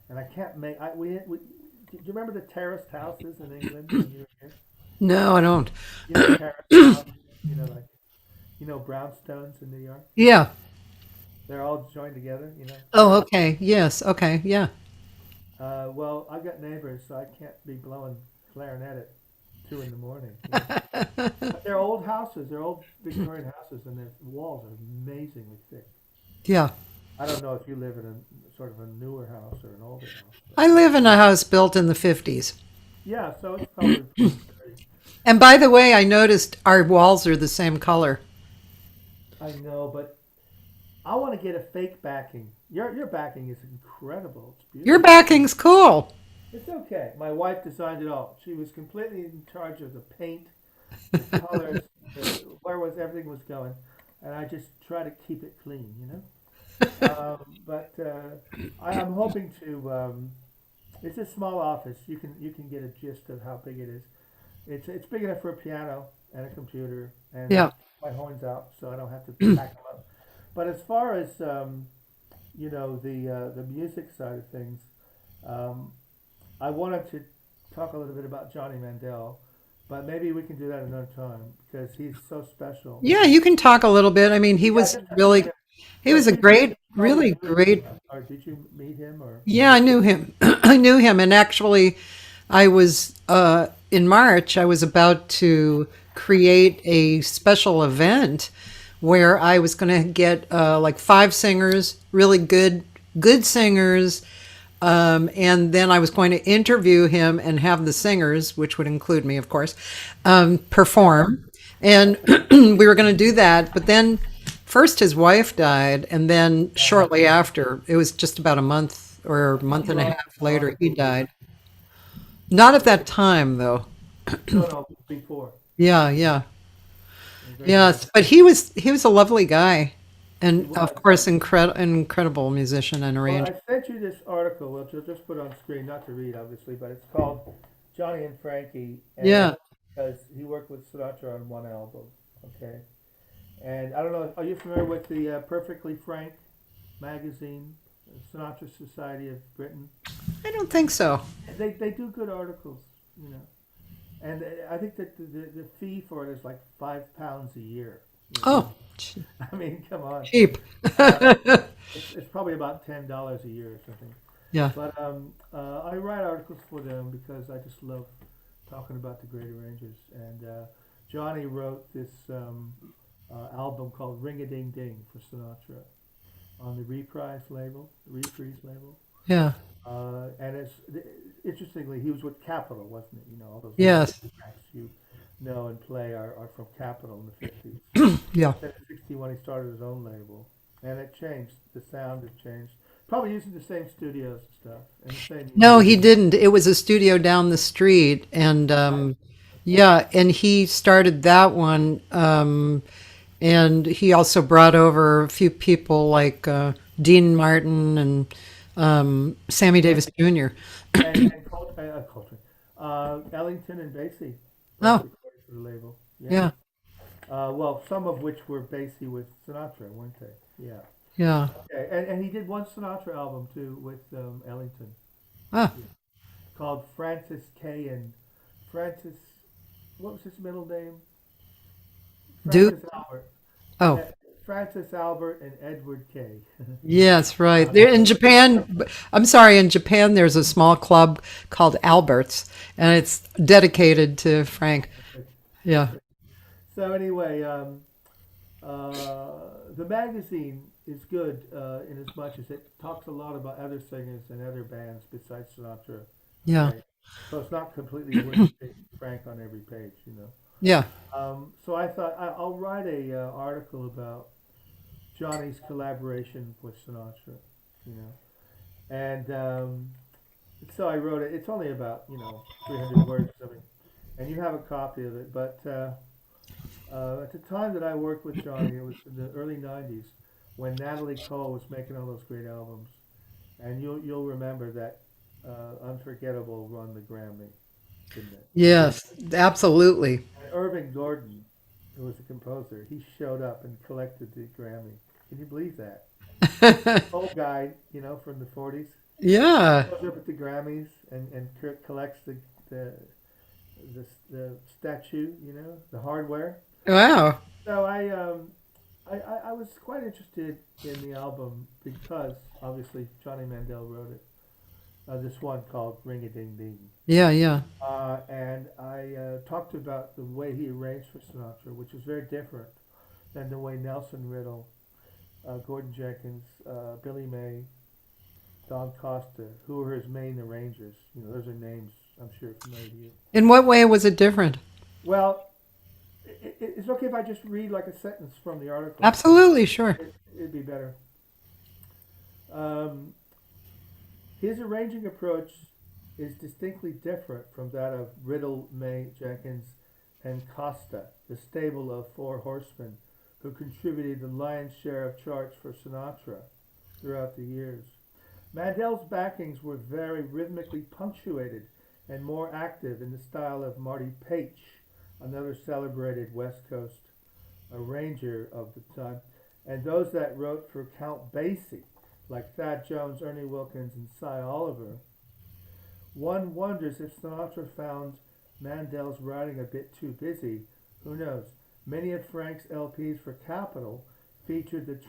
and I can't make. Do you remember the terraced houses in England when you were here? No, I don't. You know, terraced houses, like brownstones in New York. Yeah. They're all joined together, Oh, okay. Yes. Okay. Yeah. Well, I've got neighbors, so I can't be blowing clarinet at 2 in the morning. But they're old houses. They're old Victorian houses, and their walls are amazingly thick. Yeah. I don't know if you live in a sort of a newer house or an older house. But I live in a house built in the 50s. yeah, so it's probably pretty sturdy. And by the way, I noticed our walls are the same color. I know, but I want to get a fake backing. Your backing is incredible. It's Your beautiful. backing's cool. It's okay. My wife designed it all. She was completely in charge of the paint, the colors, everything was going, and I just try to keep it clean, But I'm hoping to. It's a small office. You can get a gist of how big it is. It's big enough for a piano and a computer and Yeah. my horns out, so I don't have to pack them up. But as far as the music side of things, I wanted to talk a little bit about Johnny Mandel, but maybe we can do that another time because he's so special. Yeah, you can talk a little bit. I mean, Yeah, just he was a did you great, really probably knew great. him, or did you meet him or? Yeah, I knew him. I knew him. And actually, I was, in March, I was about to create a special event where I was going to get like 5 singers, really good singers, And then I was going to interview him and have the singers, which would include me, of course, perform. And we were going to do that. But then first his wife died. And then shortly after, it was just about a month or a month You and a wrote half an later, he article. died. Not at that time, though. No, no, before. Yeah, yeah. A great Yes, writer. but he was a lovely guy, He and of was. course, incredible musician and Well, arranger. I sent you this article, which I'll just put on screen, not to read, obviously, but it's called Johnny and Frankie, and Yeah. because he worked with Sinatra on one album, okay? And I don't know, are you familiar with the Perfectly Frank magazine, Sinatra Society of Britain? I don't think so. They do good articles, you know. And I think that the fee for it is like £5 a year. You know? Oh, I mean, come on. cheap. Uh, it's probably about $10 a year or something. Yeah. But I write articles for them because I just love talking about the great arrangers. And Johnny wrote this album called Ring a Ding Ding for Sinatra on the Reprise label. Yeah. And interestingly, he was with Capitol, wasn't it? You know, all those Yes. tracks you know and play are from Capitol in the 50s. Yeah. Then in 61, he started his own label. And it changed. The sound had changed. Probably using the same studios and stuff. And the same No, he musicians. didn't. It was a studio down the street, and yeah, and he started that one. And he also brought over a few people like Dean Martin and Sammy Davis Jr. Coltrane. Ellington and Basie both Oh, recorded for the label. Yeah. yeah, Well, some of which were Basie with Sinatra, weren't they? Yeah. yeah. Okay. And he did one Sinatra album too with Ellington Ah, called Francis K. and Francis. What was his middle name? Duke. Francis Albert. Oh, Uh, Francis Albert and Edward K. yes, right. There in Japan, I'm sorry, in Japan there's a small club called Alberts, and it's dedicated to Frank. Yeah. So anyway, the magazine is good in as much as it talks a lot about other singers and other bands besides Sinatra. Yeah. Okay, so it's not completely wasting Frank on every page, you know. Yeah. So I thought I'll write a article about Johnny's collaboration with Sinatra, you know, and so I wrote it. It's only about 300 words or something, and you have a copy of it. But at the time that I worked with Johnny, it was in the early '90s when Natalie Cole was making all those great albums, and you'll remember that Unforgettable won the Grammy, didn't it? Yes, absolutely. And Irving Gordon, who was a composer, he showed up and collected the Grammy. Can you believe that? Old guy, from the '40s, Yeah. shows up at the Grammys and collects the the statue, the hardware. Wow. So I was quite interested in the album because obviously Johnny Mandel wrote it. This one called Ring a Ding Ding. Yeah, yeah. And I talked about the way he arranged for Sinatra, which is very different than the way Nelson Riddle, Gordon Jenkins, Billy May, Don Costa, who were his main arrangers. Those are names I'm sure familiar to you. In what way was it different? Well, it's okay if I just read like a sentence from the article. Absolutely, sure. It'd be better. Um, his arranging approach is distinctly different from that of Riddle, May, Jenkins, and Costa, the stable of four horsemen who contributed the lion's share of charts for Sinatra throughout the years. Mandel's backings were very rhythmically punctuated and more active in the style of Marty Paich, another celebrated West Coast arranger of the time, and those that wrote for Count Basie, like Thad Jones, Ernie Wilkins, and Cy Oliver. One wonders if Sinatra found Mandel's writing a bit too busy. Who knows? Many of Frank's LPs for Capitol featured the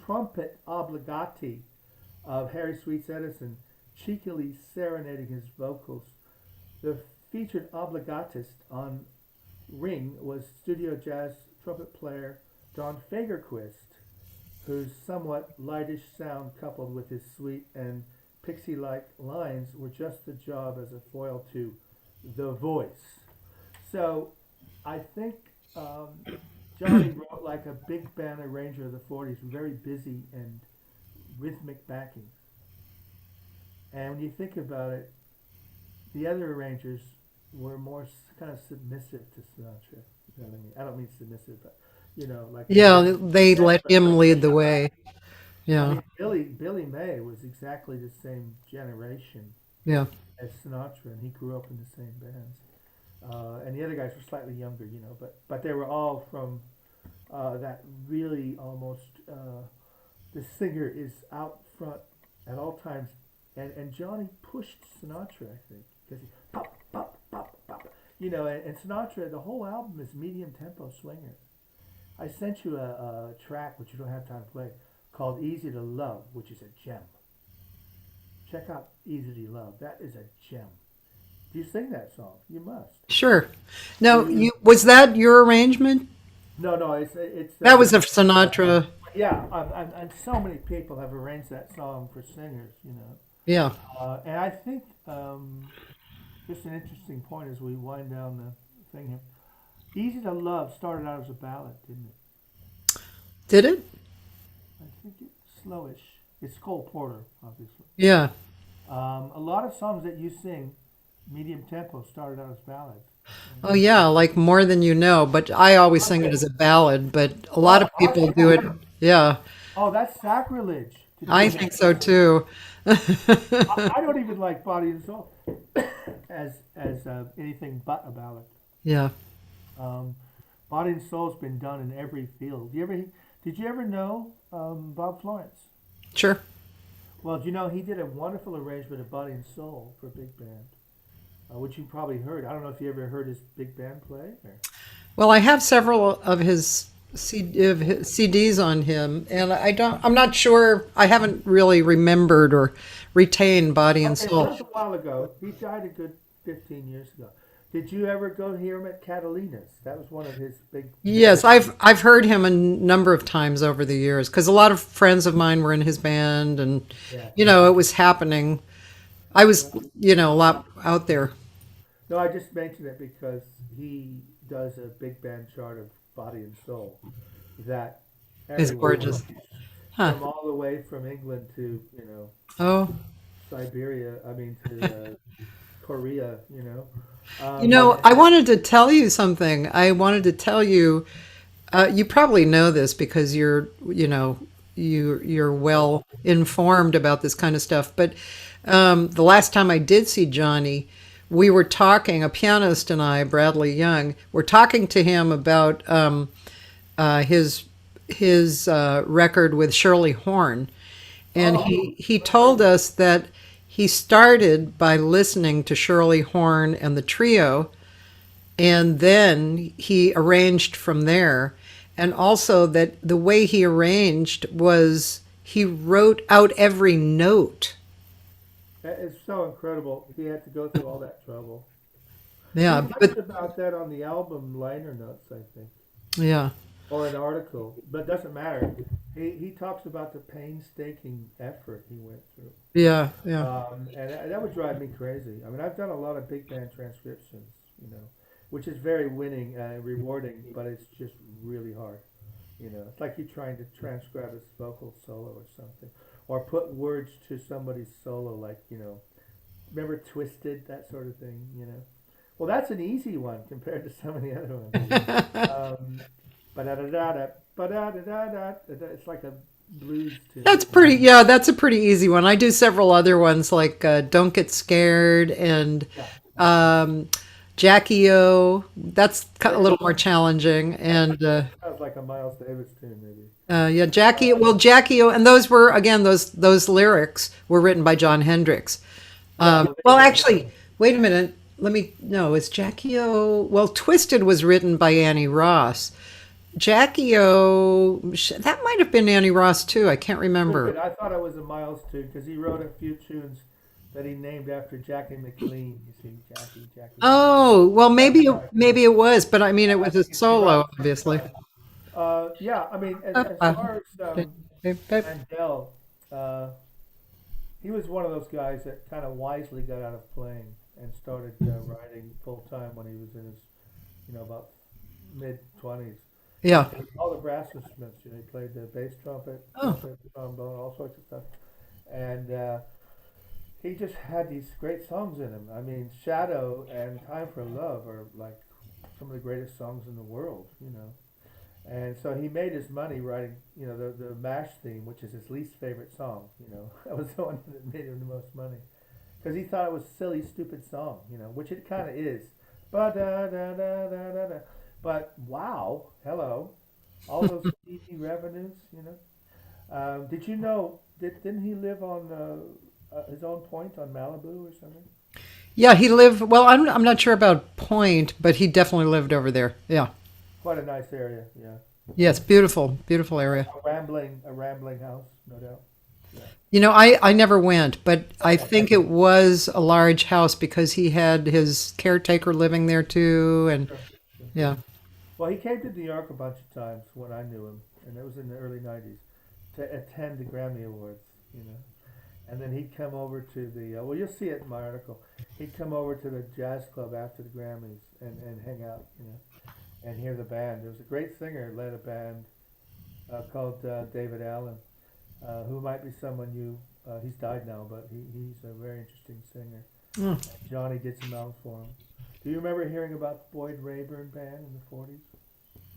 trumpet obligati of Harry Sweets Edison, cheekily serenading his vocals. The featured obligatist on Ring was studio jazz trumpet player Don Fagerquist, whose somewhat lightish sound coupled with his sweet and pixie-like lines were just the job as a foil to the voice. So I think Johnny wrote like a big band arranger of the 40s, very busy and rhythmic backing. And when you think about it, the other arrangers were more kind of submissive to Sinatra. You know what I mean? I don't mean submissive, but like Yeah, they let him lead the way. I Yeah, mean, Billy May was exactly the same generation yeah. as Sinatra, and he grew up in the same bands. And the other guys were slightly younger, but they were all from that really almost. The singer is out front at all times, and Johnny pushed Sinatra, I think, because he pop pop pop pop, and Sinatra. The whole album is medium tempo swingers. I sent you a track which you don't have time to play called "Easy to Love," which is a gem. Check out "Easy to Love." That is a gem. Do you sing that song? You must. Sure. Now, was that your arrangement? No, no, it's That was a Sinatra. yeah, and so many people have arranged that song for singers. Yeah. And I think just an interesting point as we wind down the thing here. "Easy to Love" started out as a ballad, didn't it? Did it? I think it's slowish. It's Cole Porter, obviously. Yeah. A lot of songs that you sing, medium tempo, started out as ballads. Oh, yeah, like More Than You Know, but I always sing it Okay. as a ballad, but a lot of Oh, people do it. Yeah, oh, that's sacrilege to I do think that. so too. I don't even like "Body and Soul" as anything but a ballad. Yeah. Um, "Body and Soul's been done in every field. Did you ever know Bob Florence? Sure. Well, do you know he did a wonderful arrangement of "Body and Soul" for big band, which you probably heard. I don't know if you ever heard his big band play. Or... Well, I have several of of his CDs on him, and I'm not sure. I haven't really remembered or retained Body and Okay, that Soul. was a while ago. He died a good 15 years ago. Did you ever go hear him at Catalina's? That was one of his big. Yes, I've heard him a number of times over the years because a lot of friends of mine were in his band, and Yeah. it was happening. I was, a lot out there. No, I just mentioned it because he does a big band chart of "Body and Soul" that It's everyone gorgeous. loves. Huh. From all the way from England to Oh, Siberia. I mean to Korea. I wanted to tell you something. I wanted to tell you. You probably know this because you're well informed about this kind of stuff. But the last time I did see Johnny, we were talking. A pianist and I, Bradley Young, were talking to him about his record with Shirley Horn, and he told us that he started by listening to Shirley Horn and the trio, and then he arranged from there. And also that the way he arranged was he wrote out every note. That is so incredible. He had to go through all that trouble. He Yeah, talks but about that on the album liner notes, I think, yeah, or an article, but it doesn't matter. He talks about the painstaking effort he went through, yeah. and that would drive me crazy. I mean, I've done a lot of big band transcriptions, which is very winning and rewarding, but it's just really hard. It's like you trying to transcribe a vocal solo or something, or put words to somebody's solo, like remember "Twisted," that sort of thing. Well, that's an easy one compared to some of the other ones. Ba-da-da-da-da, ba-da-da-da-da. It's like a blues tune. That's a pretty easy one. I do several other ones like Don't Get Scared and Yeah. Jackie O. That's a little more challenging. And Sounds like a Miles Davis tune, maybe. yeah, Jackie O. And those were, again, those lyrics were written by John Hendricks. Well, actually, wait a minute. No, it's Jackie O. Well, Twisted was written by Annie Ross. Jackie O. That might have been Annie Ross too. I can't remember. I thought it was a Miles tune because he wrote a few tunes that he named after Jackie McLean. You see, Jackie. Oh, well, maybe it was, but I mean, it was a solo, obviously. Yeah, I mean, as far as Mandel, He was one of those guys that kind of wisely got out of playing and started writing full time when he was in his, about mid 20s. He Yeah. played all the brass instruments. He played the bass trumpet, Oh, trumpet, trombone, all sorts of stuff. And he just had these great songs in him. I mean, Shadow and Time for Love are like some of the greatest songs in the world. And so he made his money writing, the MASH theme, which is his least favorite song. That was the one that made him the most money. Because he thought it was a silly, stupid song, which it kind of is. Ba da da da da da da. But wow, hello, all those TV revenues. Did you know? Didn't he live on his own point on Malibu or something? yeah. He lived. Well, I'm not sure about Point, but he definitely lived over there. Yeah. Quite a nice area, yeah. Yes. Beautiful, beautiful area. A rambling house, no doubt. Yeah. I never went, but I think it was a large house because he had his caretaker living there too, and Sure, sure. yeah. Well, he came to New York a bunch of times when I knew him, and it was in the early '90s to attend the Grammy Awards. And then he'd come over to well, you'll see it in my article. He'd come over to the jazz club after the Grammys and hang out, and hear the band. There was a great singer led a band called David Allen, who might be someone he's died now, but he's a very interesting singer. Mm. Johnny did some albums for him. Do you remember hearing about the Boyd Rayburn band in the '40s?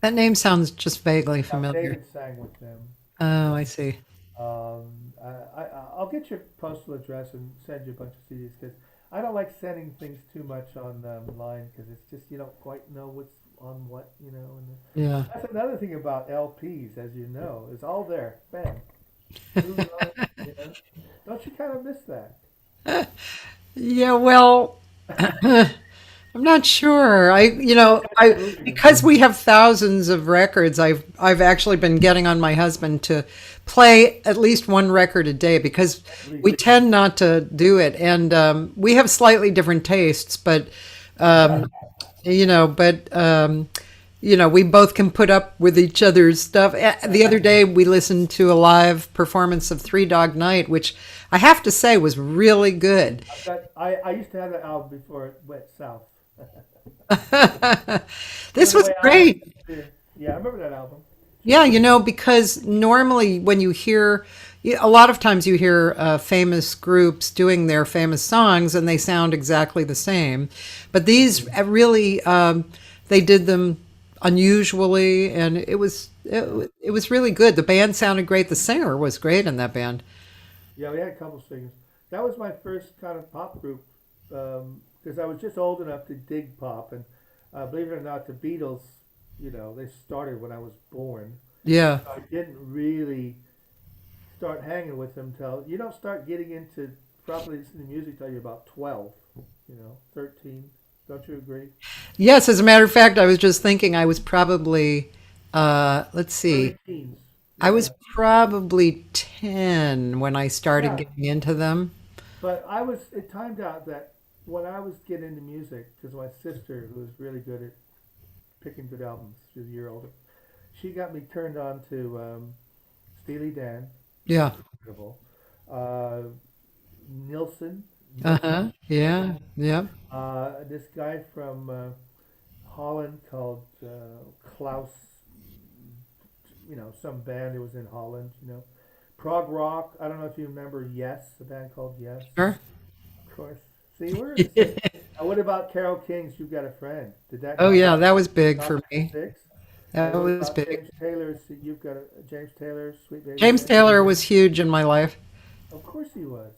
That name sounds just vaguely Now, familiar. David sang with them. Oh, I see. I'll get your postal address and send you a bunch of CDs because I don't like sending things too much online because it's just you don't quite know what's on what. And Yeah. that's another thing about LPs, as you know, is all there. Bam. Move on. Don't you kind of miss that? Yeah, well, I'm not sure. Because we have thousands of records, I've actually been getting on my husband to play at least one record a day because At we least. tend not to do it, and we have slightly different tastes, but um, we both can put up with each other's stuff. The other day, we listened to a live performance of Three Dog Night, which I have to say was really good. I used to have that album before it went south. This Went was away out of great. the Yeah, I remember that album. Yeah, because normally when you hear, a lot of times you hear famous groups doing their famous songs and they sound exactly the same. But these really, they did them unusually, and it was really good. The band sounded great. The singer was great in that band. Yeah, we had a couple singers. That was my first kind of pop group because I was just old enough to dig pop, and believe it or not, the Beatles, they started when I was born. Yeah. I didn't really start hanging with them till you don't start getting into properly listening to music till you're about 12, 13. Don't you agree? Yes, as a matter of fact, I was just thinking I was probably, let's see, Early teens. I Yeah. was probably 10 when I started Yeah. getting into them. But it timed out that when I was getting into music, because my sister, who was really good at picking good albums, she was a year older, she got me turned on to Steely Dan, Yeah. incredible, uh, Nilsson, Uh-huh. Yeah. Yeah. this guy from Holland called Klaus, some band that was in Holland. Prog rock. I don't know if you remember Yes, a band called Yes. Sure. Of course. See, we're in the same. What about Carole King's "You've Got a Friend"? Did that Oh, knock yeah, out that was big knock for out me. six? That And what was about big. James Taylor's James Taylor, "Sweet Baby James Rayburn"? Taylor was huge in my life. Of course he was.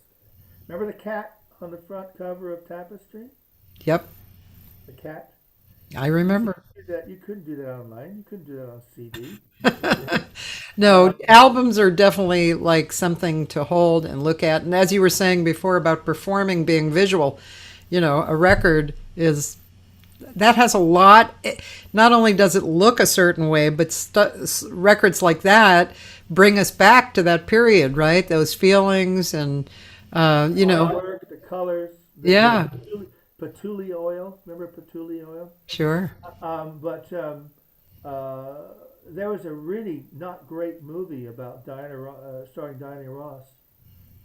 Remember the cat on the front cover of Tapestry? Yep. The cat. I remember. You couldn't do that online. You couldn't do that on CD. Uh, No, albums are definitely like something to hold and look at. And as you were saying before about performing being visual, a record is that has a lot. Not only does it look a certain way, but records like that bring us back to that period, right? Those feelings and, artwork, the colors, the yeah, patchouli oil. Remember patchouli oil? sure. But there was a really not great movie about starring Diana Ross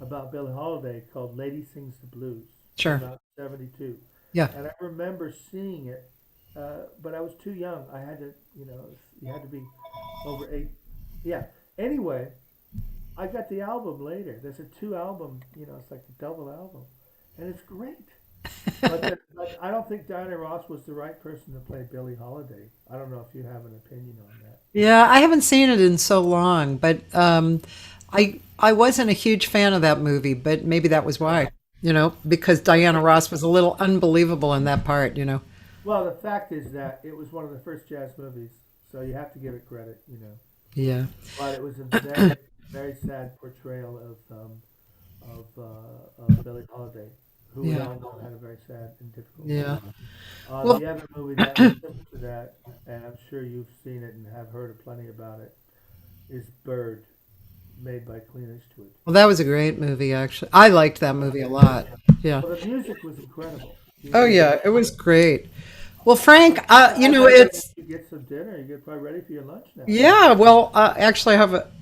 about Billie Holiday called "Lady Sings the Blues." Sure. Came out in '72, Yeah. and I remember seeing it, but I was too young. I had to, you had to be over 8. Yeah. Anyway, I got the album later. There's a two album, it's like a double album, and it's great. But I don't think Diana Ross was the right person to play Billie Holiday. I don't know if you have an opinion on that. Yeah, I haven't seen it in so long, but I wasn't a huge fan of that movie, but maybe that was why, because Diana Ross was a little unbelievable in that part. Well, the fact is that it was one of the first jazz movies, so you have to give it credit. Yeah. But it was a very, very sad portrayal of Billie Holiday, who we Yeah. all know had a very sad and difficult Yeah. life. Well, The other movie that was similar to that, and I'm sure you've seen it and have heard plenty about it, is Bird, made by Clint Eastwood. well, that was a great movie, actually. I liked that movie a lot. Yeah. Well, the music was incredible. Oh, yeah, it was great. Well, Frank, I better let it's you get some dinner. You get probably ready for your lunch now. yeah. Well, actually,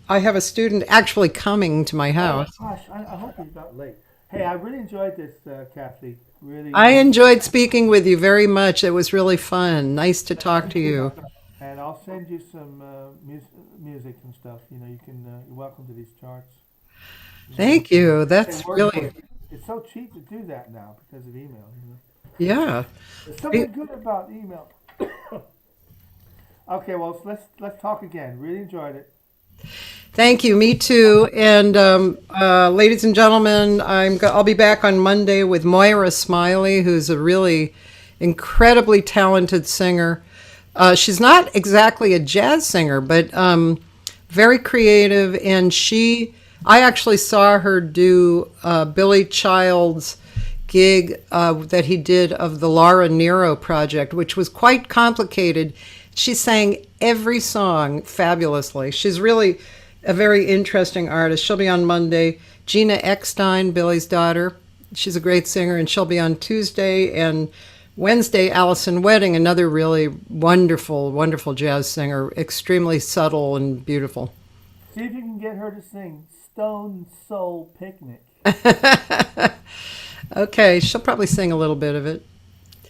I have a student actually coming to my Oh house. gosh, I hope he's not late. Hey, I really enjoyed this, Kathy. Really, I enjoyed speaking with you very much. It was really fun. Nice to talk to you. and I'll send you some music and stuff. You can. You're welcome to these charts. Thank you. And That's work for really, it. It's so cheap to do that now because of email. yeah. There's something good about email. Okay, well let's talk again. Really enjoyed it. Thank you. Me too. And ladies and gentlemen, I'll be back on Monday with Moira Smiley, who's a really incredibly talented singer. She's not exactly a jazz singer, but very creative. And I actually saw her do Billy Child's gig that he did of the Laura Nero project, which was quite complicated. She sang every song fabulously. She's really a very interesting artist. She'll be on Monday. Gina Eckstein, Billy's daughter, she's a great singer, and she'll be on Tuesday. And Wednesday, Allison Wedding, another really wonderful, wonderful jazz singer, extremely subtle and beautiful. See if you can get her to sing "Stone Soul Picnic." Okay, she'll probably sing a little bit of it.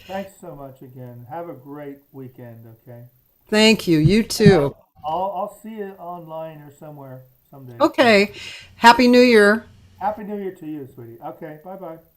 Thanks so much again. Have a great weekend. Okay. Thank you. You And too. I'll see you online or somewhere someday. Okay. Okay. Happy New Year. Happy New Year to you, sweetie. Okay. Bye bye.